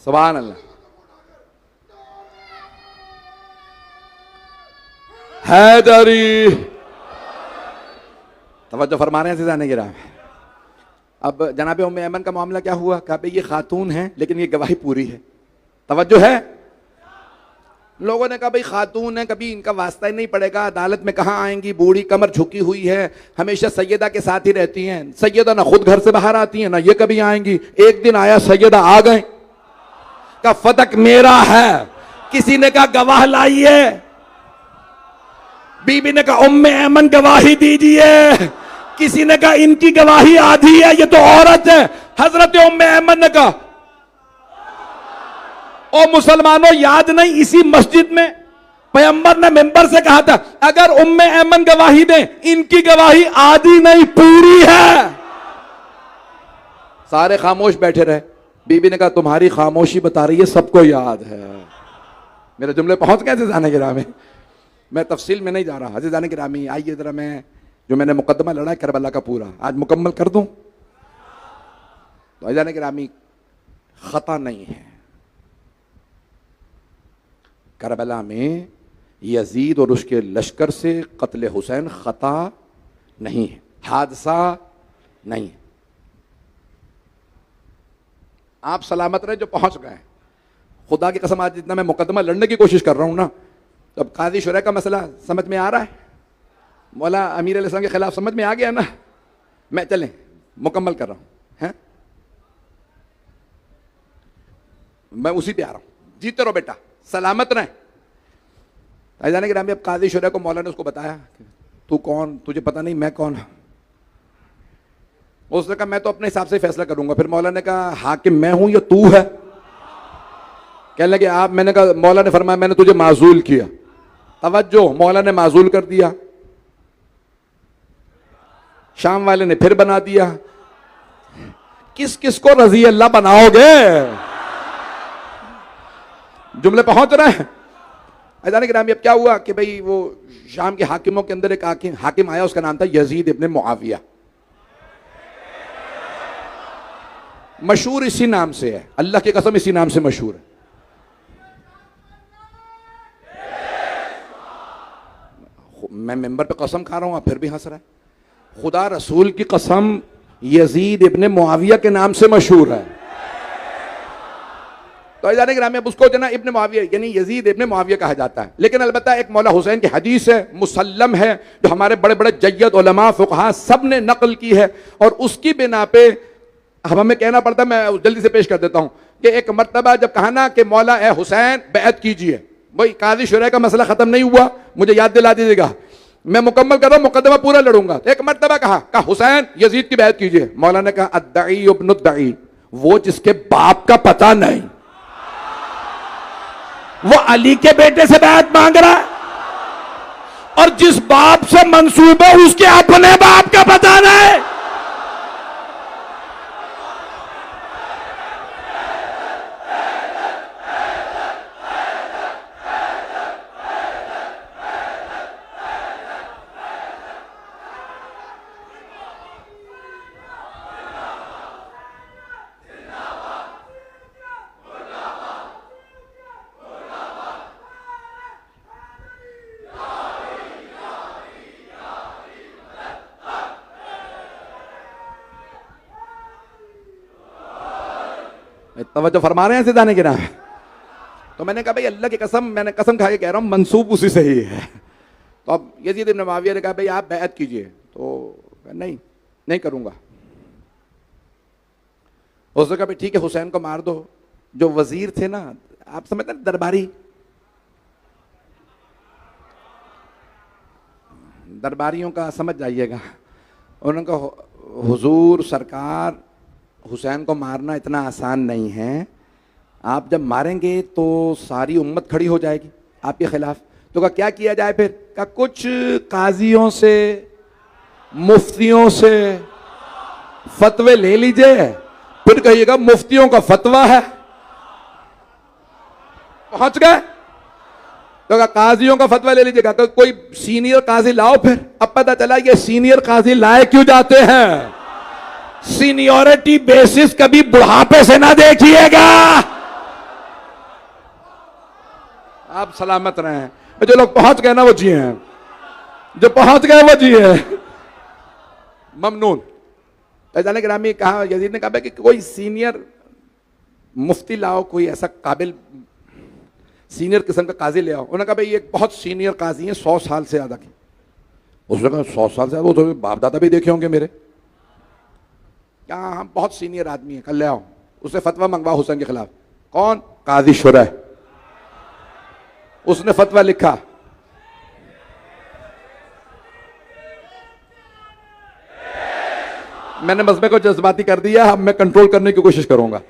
सुभान अल्लाह। हैदरी तवज्जो फरमा रहे हैं जाने की राह। अब जनाबे उम्मे ऐमन का मामला क्या हुआ? कहा भाई ये खातून है लेकिन ये गवाही पूरी है। तवज्जो है? लोगों ने कहा भाई खातून है, कभी इनका वास्ता ही नहीं पड़ेगा, अदालत में कहाँ आएंगी, बूढ़ी कमर झुकी हुई है, हमेशा सैयदा के साथ ही रहती हैं, सैयदा ना खुद घर से बाहर आती हैं ना ये कभी आएंगी। एक दिन आया सैयदा आ गए, का फतक मेरा है। किसी ने कहा गवाह लाइए, बीबी ने कहा उम्मे ऐमन गवाही दीजिए। किसी ने कहा इनकी गवाही आधी है, ये तो औरत है। हजरत उम्मे ऐमन ने कहा ओ मुसलमानों, याद नहीं इसी मस्जिद में पैगंबर ने मिंबर से कहा था अगर उम्मे ऐमन गवाही दें, इनकी गवाही आधी नहीं पूरी है। सारे खामोश बैठे रहे। बीबी ने कहा तुम्हारी खामोशी बता रही है सबको याद है। मेरे जुमले पहुंच गए अज़ीज़ान गिरामी। मैं तफसील में नहीं जा रहा। अज़ीज़ान गिरामी आइए जरा, मैं जो मैंने मुकदमा लड़ा है करबला का पूरा आज मुकम्मल कर दूं। तो अज़ीज़ान गिरामी खता नहीं है। करबला में यजीद और उसके लश्कर से कत्ल हुसैन खता नहीं है, हादसा नहीं है। आप सलामत रहे जो पहुंच गए। खुदा की कसम आज जितना मैं मुकदमा लड़ने की कोशिश कर रहा हूं ना, तो अब काजी शुरा का मसला समझ में आ रहा है, मौला अमीर अलैहिस्सलाम के खिलाफ समझ में आ गया ना। मैं चलें मुकम्मल कर रहा हूं, हैं मैं उसी पे आ रहा हूं। जीते रहो बेटा, सलामत रहे। जाने के नाम अब काजी शुरा को मौला ने उसको बताया तू कौन, तुझे पता नहीं मैं कौन। उसने कहा मैं तो अपने हिसाब से फैसला करूंगा। फिर मौला ने कहा हाकिम मैं हूं या तू है? कहने लगे आप। मैंने कहा मौला ने फरमाया मैंने तुझे माजूल किया। तवज्जो, मौला ने माजूल कर दिया, शाम वाले ने फिर बना दिया। किस किस को रजी अल्लाह बनाओगे? जुमले पहुंच रहे हैं। अज़ान गिरामी अब क्या हुआ कि भाई वो शाम के हाकिमों के अंदर एक हाकिम आया, उसका नाम था यजीद इब्ने मुआविया। मशहूर इसी नाम से है, अल्लाह की कसम इसी नाम से मशहूर है। मैं मेंबर पे कसम खा रहा हूं, आप फिर भी हंस रहा है। खुदा रसूल की कसम यजीद इब्ने मुआविया के नाम से मशहूर है। तो अज़ान गिरामी अब उसको जना इब्ने मुआविया यानी यजीद इब्ने मुआविया कहा जाता है। लेकिन अलबत्ता एक मौला हुसैन की हदीस है, मुसल्लम है, जो हमारे बड़े बड़े जय्यद उलमा फुक़हा सब ने नकल की है। और उसकी बिना पे हमें कहना पड़ता है, मैं जल्दी से पेश कर देता हूं कि एक मर्तबा जब कहा ना कि मौला ए हुसैन बैअत कीजिए, भाई काजी शुरा का मसला खत्म नहीं हुआ, मुझे याद दिला दीजिएगा, मैं मुकम्मल कर रहा हूं, मुकदमा पूरा लड़ूंगा। तो एक मर्तबा कहा हुसैन यजीद की बैअत कीजिए। मौला ने कहा अद्दई इब्न अद्दई, वो जिसके बाप का पता नहीं, वो अली के बेटे से बैअत मांग रहा है, और जिस बाप से मंसूब है उसके अपने बाप का पता नहीं। तवज्जो फरमा रहे हैं सिद्धाने के नाम। तो मैंने कहा भाई अल्लाह की कसम, मैंने कसम खा के कह रहा हूं मंसूब उसी से ही है। तो अब यजीद इब्न मुआविया ने कहा भाई आप बैअत कीजिए। तो नहीं करूंगा। उसने कहा भाई ठीक है हुसैन को मार दो। जो वजीर थे ना, आप समझते हैं दरबारियों का समझ जाइएगा। उन्होंने कहा हुजूर सरकार हुसैन को मारना इतना आसान नहीं है, आप जब मारेंगे तो सारी उम्मत खड़ी हो जाएगी आपके खिलाफ। तो कहा क्या किया जाए? फिर कहा कुछ काजियों से मुफ्तियों से फतवे ले लीजिए, फिर कहिएगा मुफ्तियों का फतवा है। पहुंच गए? तो कहा काजियों का फतवा ले लीजिएगा, कोई सीनियर काजी लाओ। फिर अब पता चला ये सीनियर काजी लाए क्यों जाते हैं? सीनियोरिटी बेसिस कभी बुढ़ापे से ना देखिएगा। आप सलामत रहें। जो लोग पहुंच गए ना वो जिए हैं, जो पहुंच गए वो जिए हैं। ममनून। जाने गिरामी कहा, यजीद ने कहा कि कोई सीनियर मुफ्ती लाओ, कोई ऐसा काबिल सीनियर किस्म का काजी ले आओ। उन्होंने कहा भाई ये बहुत सीनियर काजी हैं, 100 साल से ज्यादा की। उसने कहा 100 साल से, वो तो बाप दादा भी देखे होंगे मेरे। क्या हम बहुत सीनियर आदमी है, कल ले आओ। उससे फतवा मंगवा हुसैन के खिलाफ। कौन? काजी शुरा। उसने फतवा लिखा, मैंने मसबे को जज्बाती कर दिया, अब मैं कंट्रोल करने की कोशिश करूंगा।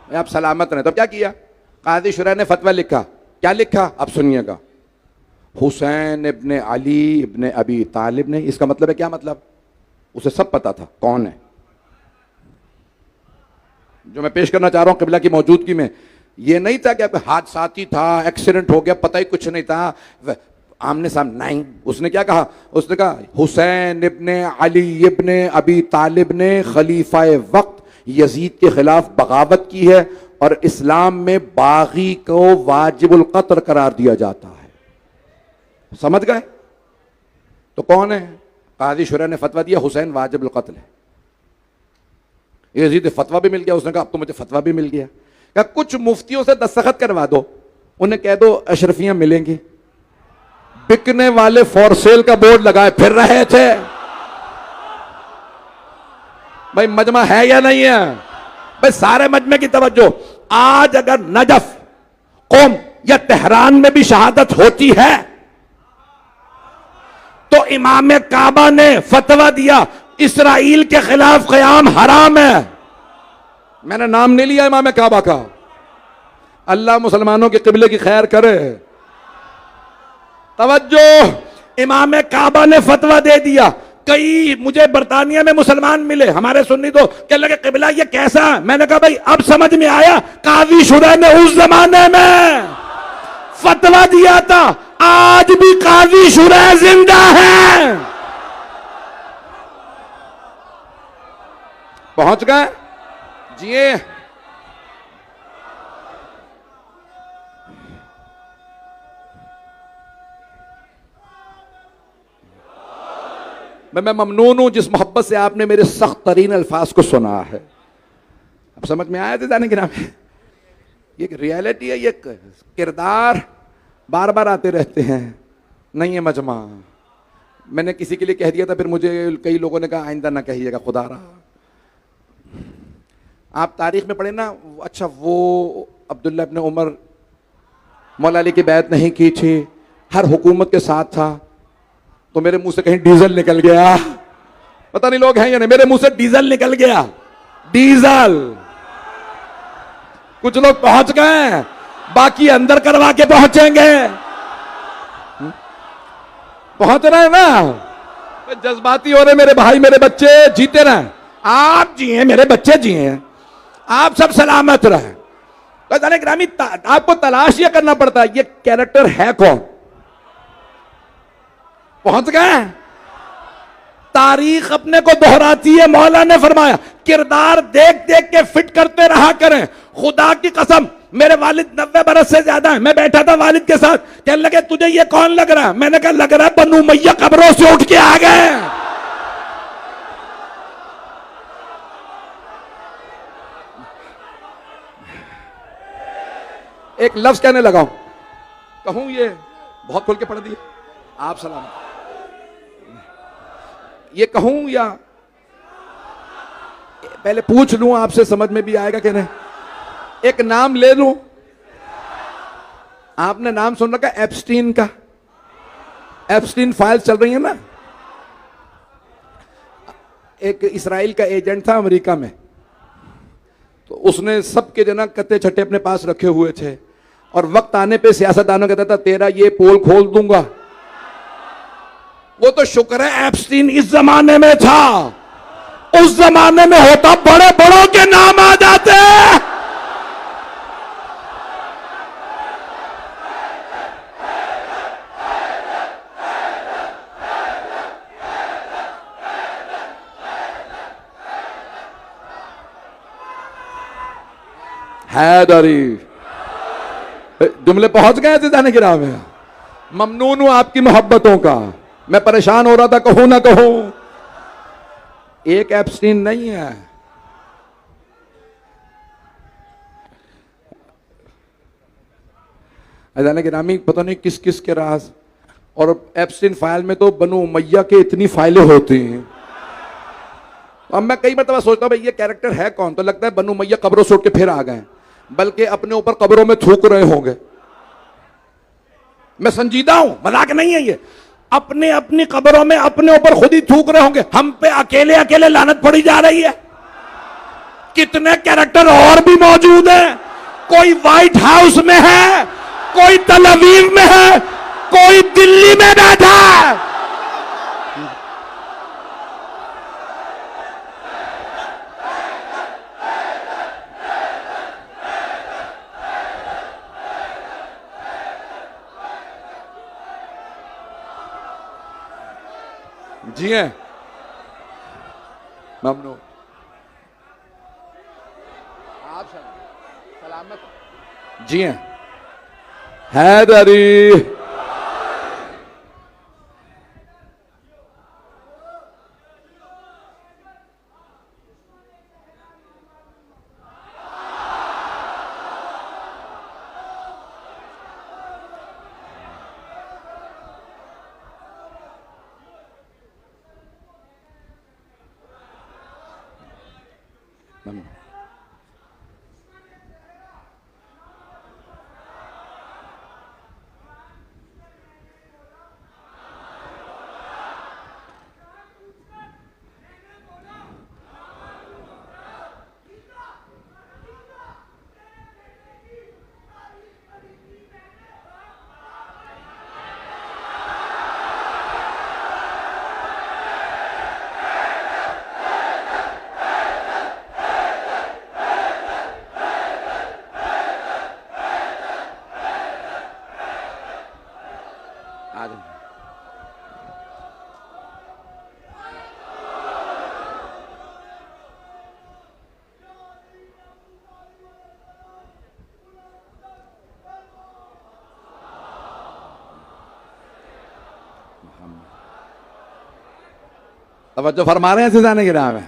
आप सलामत रहे। तब क्या किया? काजी शुरा ने फतवा लिखा। क्या लिखा? अब सुनिएगा। हुसैन इब्ने अली इब्ने अबी तालिब ने, इसका मतलब है क्या मतलब? उसे सब पता था कौन है। जो मैं पेश करना चाह रहा हूं किबला की मौजूदगी में, ये नहीं था कि आपका हादसाती था, एक्सीडेंट हो गया, पता ही कुछ नहीं था, आमने सामने नहीं। उसने क्या कहा? उसने कहा हुसैन इब्ने अली इब्ने अबी तालिब ने खलीफा वक्त यजीद के खिलाफ बगावत की है और इस्लाम में बागी को वाजिबुल कत्ल करार दिया जाता है। समझ गए? तो कौन है? काजी शुरा ने फतवा दिया हुसैन वाजिबुल कत्ल है। यजीद फतवा भी मिल गया। उसने कहा अब तो मुझे फतवा भी मिल गया। कहा कुछ मुफ्तियों से दस्तखत करवा दो, उन्हें कह दो अशरफियां मिलेंगी। बिकने वाले फॉर सेल का बोर्ड लगाए फिर रहे थे। भाई मजमा है या नहीं है? भाई सारे मजमे की तवज्जो। आज अगर नजफ, कोम या तेहरान में भी शहादत होती है तो इमाम काबा ने फतवा दिया इसराइल के खिलाफ क़याम हराम है। मैंने नाम नहीं लिया इमाम काबा का। अल्लाह मुसलमानों के किबले की खैर करे। तवज्जो, इमाम काबा ने फतवा दे दिया। कई मुझे बरतानिया में मुसलमान मिले, हमारे सुन्नी, तो कहने लगे किबला ये कैसा? मैंने कहा भाई अब समझ में आया, काजी शुरा ने उस जमाने में फतवा दिया था, आज भी काजी शुरा जिंदा है। पहुंच गए? जिए। मैं ममनून हूं जिस मोहब्बत से आपने मेरे सख्त तरीन अल्फाज को सुना है। अब समझ में आया? जाने के नाम ये रियलिटी है, ये किरदार बार बार आते रहते हैं। नहीं है मजमा। मैंने किसी के लिए कह दिया था, फिर मुझे कई लोगों ने कहा आइंदा ना कहिएगा, खुदा रहा। आप तारीख में पढ़े ना, अच्छा वो अब्दुल्ला इब्न उमर मौला अली की बैत नहीं की थी, हर हुकूमत के साथ था, तो मेरे मुंह से कहीं डीजल निकल गया। पता नहीं लोग हैं या नहीं, मेरे मुंह से डीजल निकल गया। डीजल। कुछ लोग पहुंच गए, बाकी अंदर करवा के पहुंचेंगे। पहुंच रहे ना? जज्बाती हो रहे मेरे भाई, मेरे बच्चे जीते रहे। आप जिए, मेरे बच्चे जिए, आप सब सलामत रहे। तो ग्रामी आपको तलाश यह करना पड़ता है ये कैरेक्टर है कौन। पहुंच गए? तारीख अपने को दोहराती है। मौला ने फरमाया किरदार देख देख के फिट करते रहा करें। खुदा की कसम, मेरे वालिद 90 बरस से ज्यादा है। मैं बैठा था वालिद के साथ, कहने लगे तुझे ये कौन लग रहा है? मैंने कहा लग रहा है बनु उमय्या कब्रों से उठ के आ गए। एक लफ्ज कहने लगा हूं, कहूं ये बहुत खोल के पढ़ दिए आप सलाम, ये कहूं या पहले पूछ लूं आपसे, समझ में भी आएगा कि नहीं? एक नाम ले लूं। आपने नाम सुन रखा एप्स्टीन का? एप्स्टीन फाइल्स चल रही है ना। एक इस्राइल का एजेंट था अमेरिका में, तो उसने सबके जना कत्ते छट्टे अपने पास रखे हुए थे और वक्त आने पे सियासतदानों कहता था तेरा ये पोल खोल दूंगा। वो तो शुक्र है एप्स्टीन इस जमाने में था, उस जमाने में होता बड़े बड़ों के नाम आ जाते। हैदरी जुमले पहुंच गए थे जाने की राह में। ममनून हूं आपकी मोहब्बतों का। मैं परेशान हो रहा था कहूं ना कहूं। एक एप्स्टीन नहीं है। जाने के नामी पता नहीं किस किस के राज। और एप्स्टीन फाइल में तो बनु उमय्या के इतनी फाइलें होती हैं। अब मैं कई मरतबा सोचता हूं भाई ये कैरेक्टर है कौन, तो लगता है बनु उमय्या कब्रों से उठ के फिर आ गए, बल्कि अपने ऊपर कब्रों में थूक रहे होंगे। मैं संजीदा हूं, मजाक नहीं है ये। अपने अपनी कब्रों में अपने ऊपर खुद ही थूक रहे होंगे, हम पे अकेले अकेले लानत पड़ी जा रही है। कितने कैरेक्टर और भी मौजूद हैं। कोई व्हाइट हाउस में है, कोई तल अवीव में है, कोई दिल्ली में बैठा है। जी हैं, ममनून। आप सलामत जी हैं। हैदरी तवज्जो फरमा रहे हैं सिजाने की राह में।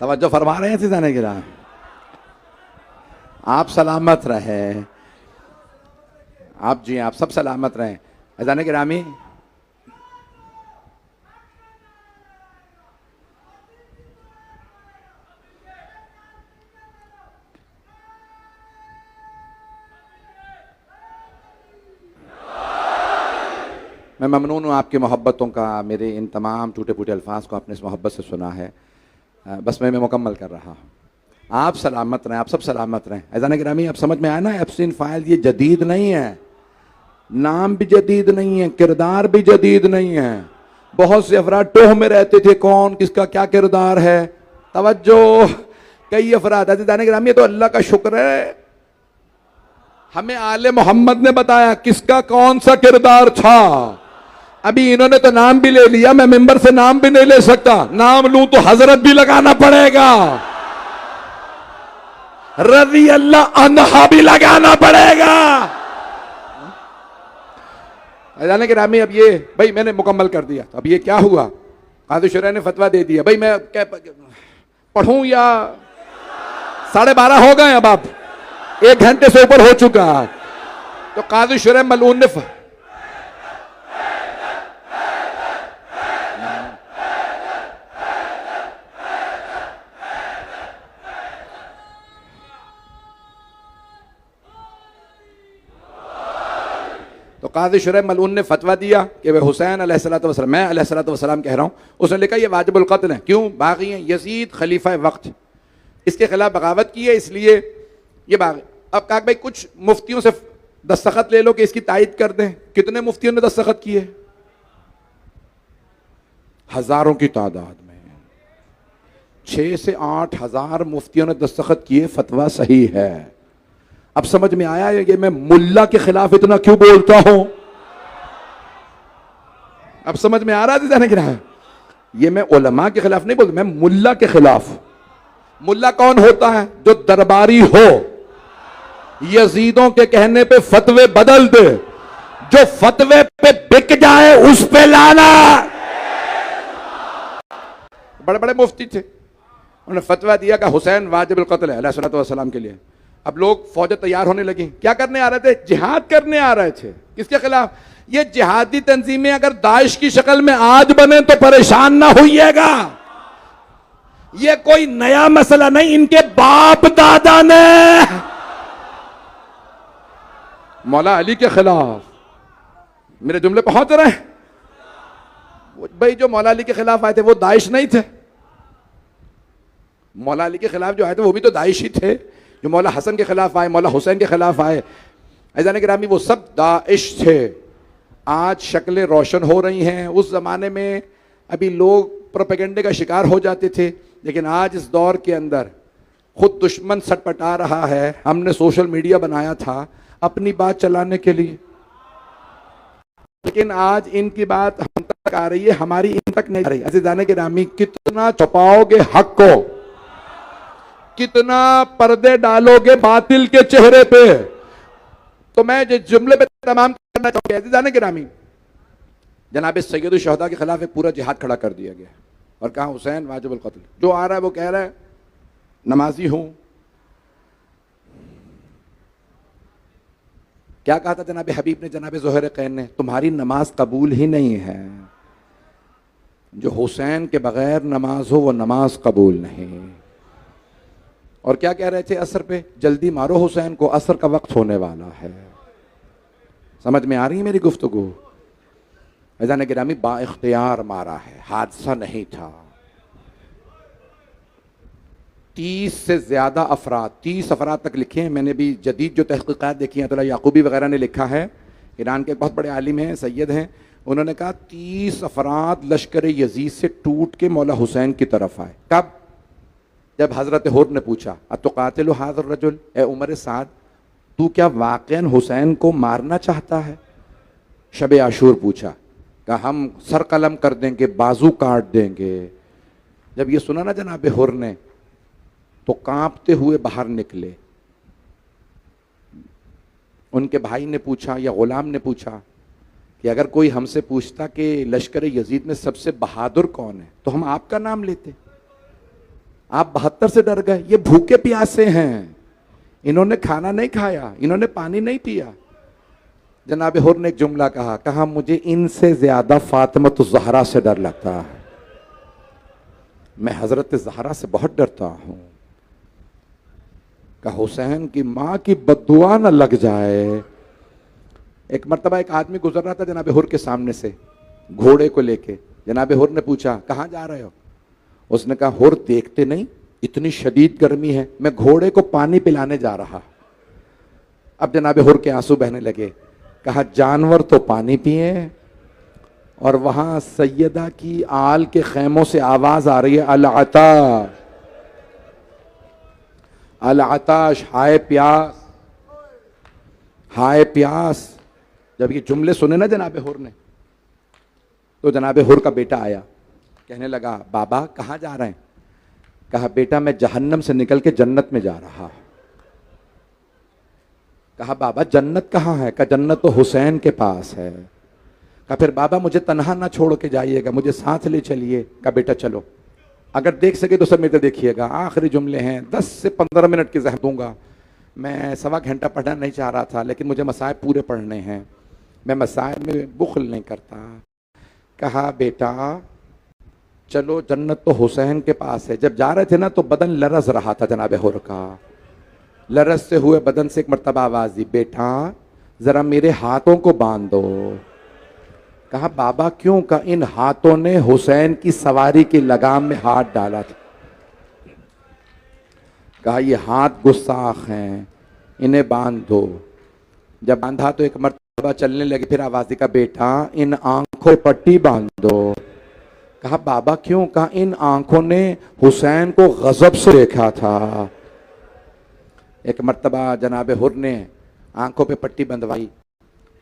तवज्जो फरमा रहे हैं सिजाने की राह। आप सलामत रहे, आप जी आप सब सलामत रहें। अज़ान गिरामी, मैं ममनून हूँ आपकी मोहब्बतों का। मेरे इन तमाम टूटे फूटे अल्फाज को आपने इस मोहब्बत से सुना है, बस मैं मुकम्मल कर रहा हूँ। आप सलामत रहें, आप सब सलामत रहें। अज़ान गिरामी, आप समझ में आया ना, एब्सिन फाइल ये जदीद नहीं है, नाम भी जदीद नहीं है, किरदार भी जदीद नहीं है। बहुत से अफराद टोह में रहते थे, कौन किसका क्या किरदार है। तवज्जो, कई अफराद। अज़ान गिरामी, तो अल्लाह का शुक्र है हमें आले मोहम्मद ने बताया किसका कौन सा किरदार था। अभी इन्होंने तो नाम भी ले लिया, मैं मिंबर से नाम भी नहीं ले सकता। नाम लूं तो हजरत भी लगाना पड़ेगा, रज़ी अल्लाह अन्हा भी लगाना पड़ेगा। अज़ान गिरामी, अब ये भाई मैंने मुकम्मल कर दिया, अब ये क्या हुआ, काज़ी शुरा ने फतवा दे दिया। भाई मैं क्या पढ़ूं या 12:30 हो गए, अब आप 1 घंटे से ऊपर हो चुका। तो काज़ी शुरा मलऊन ने काज़ी शुरैह मलऊन ने फतवा दिया कि वह हुसैन अलैहिस्सलातु वस्सलाम, मैं अलैहिस्सलातु वस्सलाम कह रहा हूँ, उसने लिखा ये वाजिबुल क़त्ल है। क्यों? बागी हैं, यजीद खलीफा वक्त, इसके खिलाफ बगावत की है, इसलिए ये बागी। अब कहा भाई कुछ मुफ्तियों से दस्तखत ले लो कि इसकी तायद कर दें। कितने मुफ्तियों ने दस्तखत किए? हजारों की तादाद में, 6 से 8 हज़ार मुफ्तियों ने दस्तखत किए, फतवा सही है। अब समझ में आया है कि मैं मुल्ला के खिलाफ इतना क्यों बोलता हूं? अब समझ में आ रहा है कि ना, ये मैं उलमा के खिलाफ नहीं बोलता, मैं मुल्ला के खिलाफ। मुल्ला कौन होता है? जो दरबारी हो, यजीदों के कहने पे फतवे बदल दे, जो फतवे पे बिक जाए उस पे लाना। बड़े बड़े मुफ्ती थे, उन्होंने फतवा दिया कि हुसैन वाजिबुल क़त्ल है अलैहिस्सलातु वस्सलाम के लिए। अब लोग फौजें तैयार होने लगी, क्या करने आ रहे थे? जिहाद करने आ रहे थे। किसके खिलाफ? ये जिहादी तंजीमें अगर दाइश की शक्ल में आज बने तो परेशान ना होइएगा। ये कोई नया मसला नहीं, इनके बाप दादा ने मौला अली के खिलाफ। मेरे जुमले पहुंच रहे हैं भाई? जो मौला अली के खिलाफ आए थे वो दाइश नहीं थे। मौला अली के खिलाफ जो आए थे वो भी तो दाइश ही थे। जो मौला हसन के खिलाफ आए, मौला हुसैन के खिलाफ आए, अज़ान गिरामी, वो सब दाइश थे। आज शक्लें रोशन हो रही हैं। उस जमाने में अभी लोग प्रोपेगेंडे का शिकार हो जाते थे, लेकिन आज इस दौर के अंदर खुद दुश्मन सटपटा रहा है। हमने सोशल मीडिया बनाया था अपनी बात चलाने के लिए, लेकिन आज इनकी बात हम तक आ रही है, हमारी इन तक नहीं आ रही। अज़ीज़ान गिरामी, कितना छुपाओगे हक को, कितना पर्दे डालोगे बातिल के चेहरे पे। तो मैं जिस जुमले पे तमाम करना चाहूंगा, अज़ीज़ान गिरामी, जनाब सैयद शुहदा के खिलाफ एक पूरा जिहाद खड़ा कर दिया गया और कहा हुसैन वाजिबुल क़त्ल। जो आ रहा है वो कह रहा है नमाजी हूं। क्या कहा था जनाब हबीब ने, जनाब ज़ोहर क़ैन ने? तुम्हारी नमाज कबूल ही नहीं है। जो हुसैन के बगैर नमाज हो वो नमाज कबूल नहीं। और क्या कह रहे थे असर पे? जल्दी मारो हुसैन को, असर का वक्त होने वाला है। समझ में आ रही है मेरी गुफ्तगू? अज़ान गिरामी, बाइख्तियार मारा है, हादसा नहीं था। 30 से ज्यादा अफराद, 30 अफराद तक लिखे हैं मैंने। भी जदीद जो तहक़ीक़ात देखी हैं, अब्दुल्ला याकूबी वगैरह ने लिखा है, ईरान के बहुत बड़े आलिम हैं, सैयद हैं। उन्होंने कहा 30 अफराद लश्कर यजीद से टूट के मौला हुसैन की तरफ आए। कब? जब हज़रत हुर ने पूछा अतुक़ातिलु हाज़ा रजुल, ए उमर साद, तू क्या वाक़ईन हुसैन को मारना चाहता है? शब आशूर पूछा, कहा हम सर कलम कर देंगे, बाजू काट देंगे। जब ये सुना ना जनाब हुर ने, तो कांपते हुए बाहर निकले। उनके भाई ने पूछा या गुलाम ने पूछा कि अगर कोई हमसे पूछता कि लश्कर यजीद में सबसे बहादुर कौन है, तो हम आपका नाम लेते। आप 72 से डर गए। ये भूखे प्यासे हैं, इन्होंने खाना नहीं खाया, इन्होंने पानी नहीं पिया। जनाब हुर ने एक जुमला कहा, कहा मुझे इनसे ज्यादा फातिमा ज़हरा से डर लगता है। मैं हजरत ज़हरा से बहुत डरता हूं। का हुसैन की माँ की बद्दुआ न लग जाए। एक मर्तबा एक आदमी गुजर रहा था जनाब हुर के सामने से घोड़े को लेके। जनाब हुर ने पूछा, कहाँ जा रहे हो? उसने कहा, हुर देखते नहीं इतनी शदीद गर्मी है, मैं घोड़े को पानी पिलाने जा रहा। अब जनाब हुर के आंसू बहने लगे। कहा, जानवर तो पानी पिए, और वहां सैयदा की आल के खैमों से आवाज आ रही है, अल अता अल आताश, हाय प्यास, हाय प्यास। जब ये जुमले सुने ना जनाब हुर ने, तो जनाब हुर का बेटा आया, कहने लगा, बाबा कहाँ जा रहे हैं? कहा, बेटा मैं जहन्नम से निकल के जन्नत में जा रहा। कहा, बाबा जन्नत कहाँ है? कहा, जन्नत तो हुसैन के पास है। कहा, फिर बाबा मुझे तन्हा ना छोड़ के जाइएगा, मुझे साथ ले चलिए। कहा, बेटा चलो, अगर देख सके तो सब मेरे देखिएगा। आखिरी जुमले हैं, 10 से 15 मिनट की ज़हमत दूंगा। मैं 1.25 घंटा पढ़ना नहीं चाह रहा था, लेकिन मुझे मसाइल पूरे पढ़ने हैं, मैं मसाइल में बुख्ल नहीं करता। कहा, बेटा चलो, जन्नत तो हुसैन के पास है। जब जा रहे थे ना तो बदन लरस रहा था जनाब हुर का। लरस से हुए बदन से एक मर्तबा आवाज दी, बेटा जरा मेरे हाथों को बांध दो। कहा, बाबा क्यों? का इन हाथों ने हुसैन की सवारी की लगाम में हाथ डाला था। कहा, ये हाथ गुस्साख हैं, इन्हें बांध दो। जब बांधा तो एक मर्तबा चलने लगी, फिर आवाज दी, का बेटा इन आंखों पट्टी बांध दो। कहा, बाबा क्यों? कहा, इन आंखों ने हुसैन को गजब से देखा था। एक मर्तबा जनाब हुर ने आंखों पे पट्टी बंधवाई,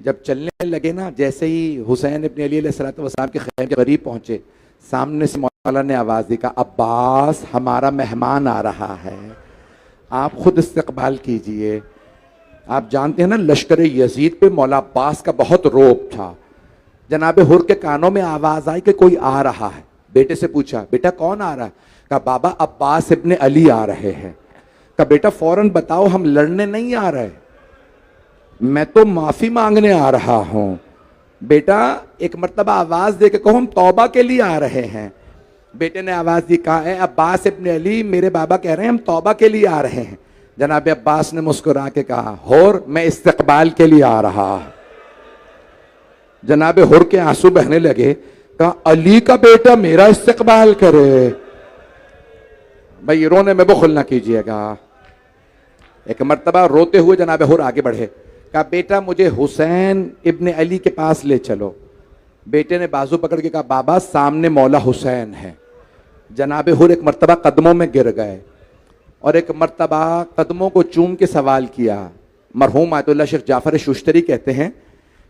जब चलने लगे ना, जैसे ही हुसैन इब्न अली अलैहिस्सलाम के खैमे के करीब पहुंचे, सामने से मौला ने आवाज़ दी, कहा अब्बास हमारा मेहमान आ रहा है, आप खुद इस्तकबाल कीजिए। आप जानते हैं ना लश्कर यजीद पे मौला अब्बास का बहुत रोब था। जनाब हुर के कानों में आवाज़ आई कि कोई आ रहा है। बेटे से पूछा, बेटा कौन आ रहा है? कहा बाबा अब्बास इब्न अली आ रहे हैं। कहा बेटा फौरन बताओ, हम लड़ने नहीं आ रहे, मैं तो माफ़ी मांगने आ रहा हूं। बेटा एक मर्तबा आवाज़ दे के कहो हम तौबा के लिए आ रहे हैं। बेटे ने आवाज़ दी, कहा है अब्बास इब्न अली, मेरे बाबा कह रहे हैं हम तौबा के लिए आ रहे हैं। जनाब अब्बास ने मुस्कुरा के कहा, हुर मैं इस्तकबाल के लिए आ रहा। जनाब हुर के आंसू बहने लगे, कहा अली का बेटा मेरा इस्तकबाल करे। भाई रोने में बुखल ना कीजिएगा। एक मर्तबा रोते हुए जनाब हुर आगे बढ़े, कहा बेटा मुझे हुसैन इब्न अली के पास ले चलो। बेटे ने बाजू पकड़ के कहा बाबा सामने मौला हुसैन है। जनाब हुर एक मर्तबा कदमों में गिर गए और एक मर्तबा कदमों को चूम के सवाल किया। मरहूम आयतुल्लाह शेख जाफर शुश्तरी कहते हैं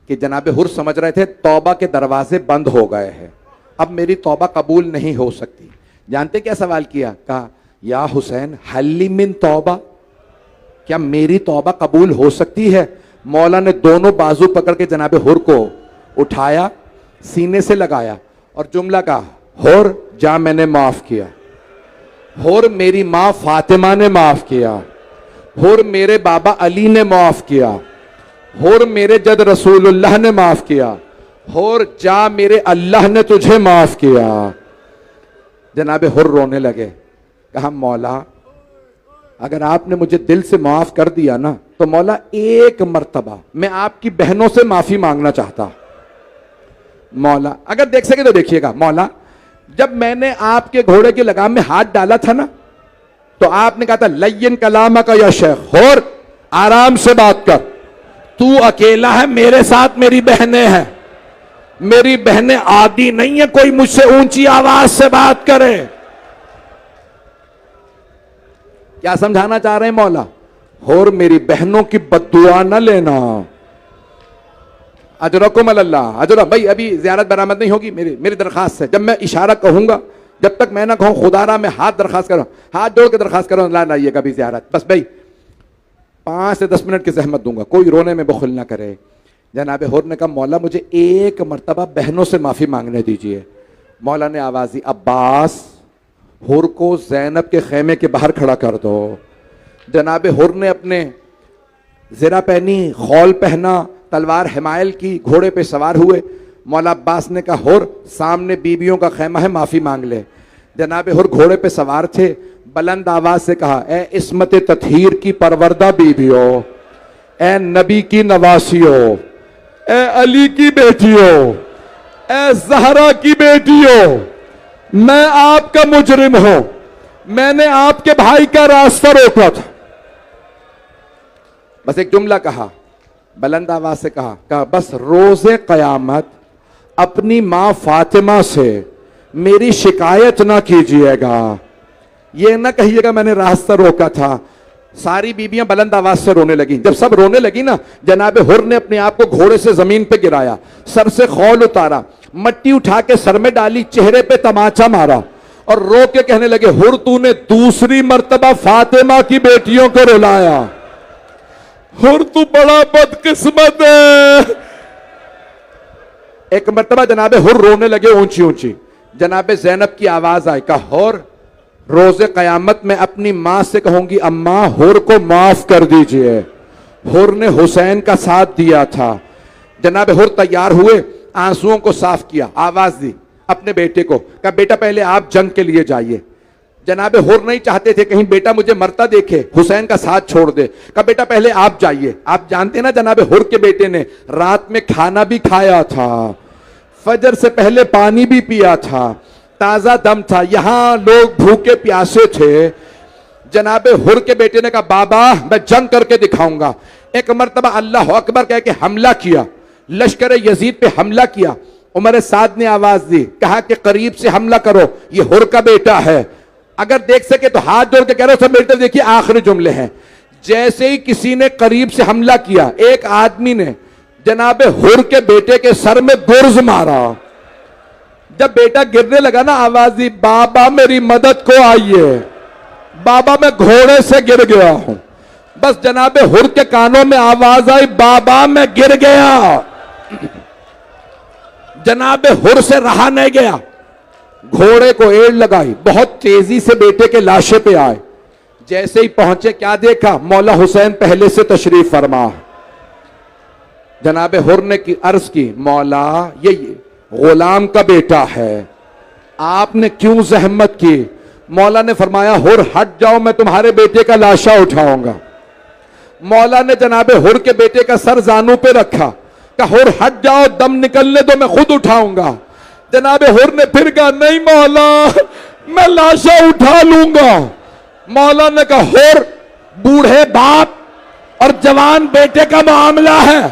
कि जनाब हुर समझ रहे थे तौबा के दरवाजे बंद हो गए हैं, अब मेरी तौबा कबूल नहीं हो सकती। जानते क्या सवाल किया? कहा या हुसैन हल्ली मिन तौबा, क्या मेरी तौबा कबूल हो सकती है? मौला ने दोनों बाजू पकड़ के जनाब हुर को उठाया, सीने से लगाया और जुमला कहा, हुर जा मैंने माफ किया, हुर मेरी माँ फातिमा ने माफ किया, हुर मेरे बाबा अली ने माफ किया, हुर मेरे जद रसूलुल्लाह ने माफ किया, हुर जा मेरे अल्लाह ने तुझे माफ किया। जनाब हुर रोने लगे, कहा मौला अगर आपने मुझे दिल से माफ कर दिया ना, तो मौला एक मर्तबा मैं आपकी बहनों से माफी मांगना चाहता। मौला अगर देख सके तो देखिएगा, मौला जब मैंने आपके घोड़े की लगाम में हाथ डाला था ना, तो आपने कहा था लय्यन कलामा का या शेख, हुर आराम से बात कर, तू अकेला है, मेरे साथ मेरी बहनें हैं, मेरी बहनें आदी नहीं है कोई मुझसे ऊंची आवाज से बात करे। क्या समझाना चाह रहे हैं मौला? और मेरी बहनों की बद्दुआ न लेना। अजरकुम अल्लाह अजरा। भाई अभी ज़ियारत बरामद नहीं होगी, मेरी दरखास्त है, जब मैं इशारा कहूंगा, जब तक मैं ना कहूं खुदारा मैं हाथ दरखास्त करूं, हाथ जोड़ के दरखास्त करूं, ला लाइए कभी ज़ियारत। बस भाई 5 से 10 मिनट की जहमत दूंगा, कोई रोने में बखुल ना करे। जनाब हुर ने कहा मौला मुझे एक मर्तबा बहनों से माफ़ी मांगने दीजिए। मौला ने आवाज़ दी, अब्बास हुर को ज़ैनब के खेमे के बाहर खड़ा कर दो। जनाब हुर ने अपने ज़रा पहनी, खौल पहना, तलवार हिमायल की, घोड़े पे सवार हुए। मौला अब्बास ने कहा हुर सामने बीबियों का खेमा है, माफ़ी मांग ले। जनाब हुर घोड़े पे सवार थे, बुलंद आवाज़ से कहा ए इस्मत ततहीर की परवरदा बीबियों, ए नबी की नवासियों, ए अली की बेटियों, ए ज़हरा की बेटियों, मैं आपका मुजरिम हूं, मैंने आपके भाई का रास्ता रोका था। बस एक जुमला कहा, बुलंद आवाज से कहा बस रोज़े क़यामत अपनी माँ फातिमा से मेरी शिकायत ना कीजिएगा, ये ना कहिएगा मैंने रास्ता रोका था। सारी बीबियां बुलंद आवाज से रोने लगी। जब सब रोने लगी ना, जनाब हुर ने अपने आप को घोड़े से जमीन पे गिराया, सर से खौल उतारा, मट्टी उठा के सर में डाली, चेहरे पे तमाचा मारा और रो के कहने लगे हुर तूने दूसरी मर्तबा फातिमा की बेटियों को रुलाया, हुर तू बड़ा बदकिस्मत है। एक मर्तबा जनाब हुर रोने लगे ऊंची ऊंची। जनाब ज़ैनब की आवाज आई, कहा हुर रोज़े क़यामत में अपनी माँ से कहूंगी अम्मा हुर को माफ कर दीजिए, हुर ने हुसैन का साथ दिया था। जनाब हुर तैयार हुए, आंसुओं को साफ किया, आवाज दी अपने बेटे को, कहा बेटा पहले आप जंग के लिए जाइए। जनाब हुर नहीं चाहते थे कहीं बेटा मुझे मरता देखे, हुसैन का साथ छोड़ दे। कहा बेटा पहले आप जाइए। आप जानते ना जनाब हुर के बेटे ने रात में खाना भी खाया था, फजर से पहले पानी भी पिया था, ताजा दम था, यहां लोग भूखे प्यासे थे। जनाब हुर के बेटे ने कहा बाबा मैं जंग करके दिखाऊंगा। एक मर्तबा अल्लाह अकबर कह के हमला किया, लश्कर यजीद पे हमला किया। उमर साद ने आवाज दी, कहा कि करीब से हमला करो, ये हुर का बेटा है, अगर देख सके तो हाथ जोड़ के कह रहे हो सब बेटे। देखिए आखिरी जुमले हैं, जैसे ही किसी ने करीब से हमला किया, एक आदमी ने जनाबे हुर के बेटे के सर में गुर्ज मारा। जब बेटा गिरने लगा ना, आवाज दी, बाबा मेरी मदद को आइए, बाबा मैं घोड़े से गिर गया हूं। बस जनाबे हुर के कानों में आवाज आई, बाबा मैं गिर गया। जनाबे हुर से रहा नहीं गया, घोड़े को एड़ लगाई, बहुत तेजी से बेटे के लाशे पे आए। जैसे ही पहुंचे, क्या देखा? मौला हुसैन पहले से तशरीफ फरमा। जनाबे हुर ने की अर्ज की, मौला ये गुलाम का बेटा है, आपने क्यों जहमत की? मौला ने फरमाया, हुर हट जाओ, मैं तुम्हारे बेटे का लाशा उठाऊंगा। मौला ने जनाबे हुर के बेटे का सर जानू पे रखा, कहा हुर हट जाओ, दम निकलने दो, मैं खुद उठाऊंगा। जनाबे हुर ने फिर कहा, नहीं मौला, मैं लाशा उठा लूंगा। मौला ने कहा, हुर बूढ़े बाप और जवान बेटे का मामला है,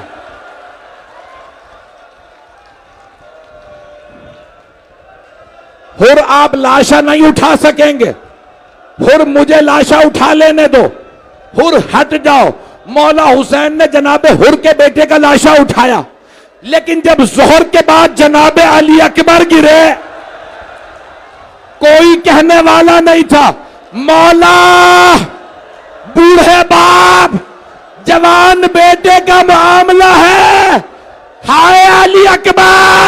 हुर आप लाशा नहीं उठा सकेंगे, हुर मुझे लाशा उठा लेने दो, हुर हट जाओ। मौला हुसैन ने जनाबे हुर के बेटे का लाशा उठाया, लेकिन जब जोहर के बाद जनाबे अली अकबर गिरे, कोई कहने वाला नहीं था, मौला बूढ़े बाप जवान बेटे का मामला है, हाय अली अकबर।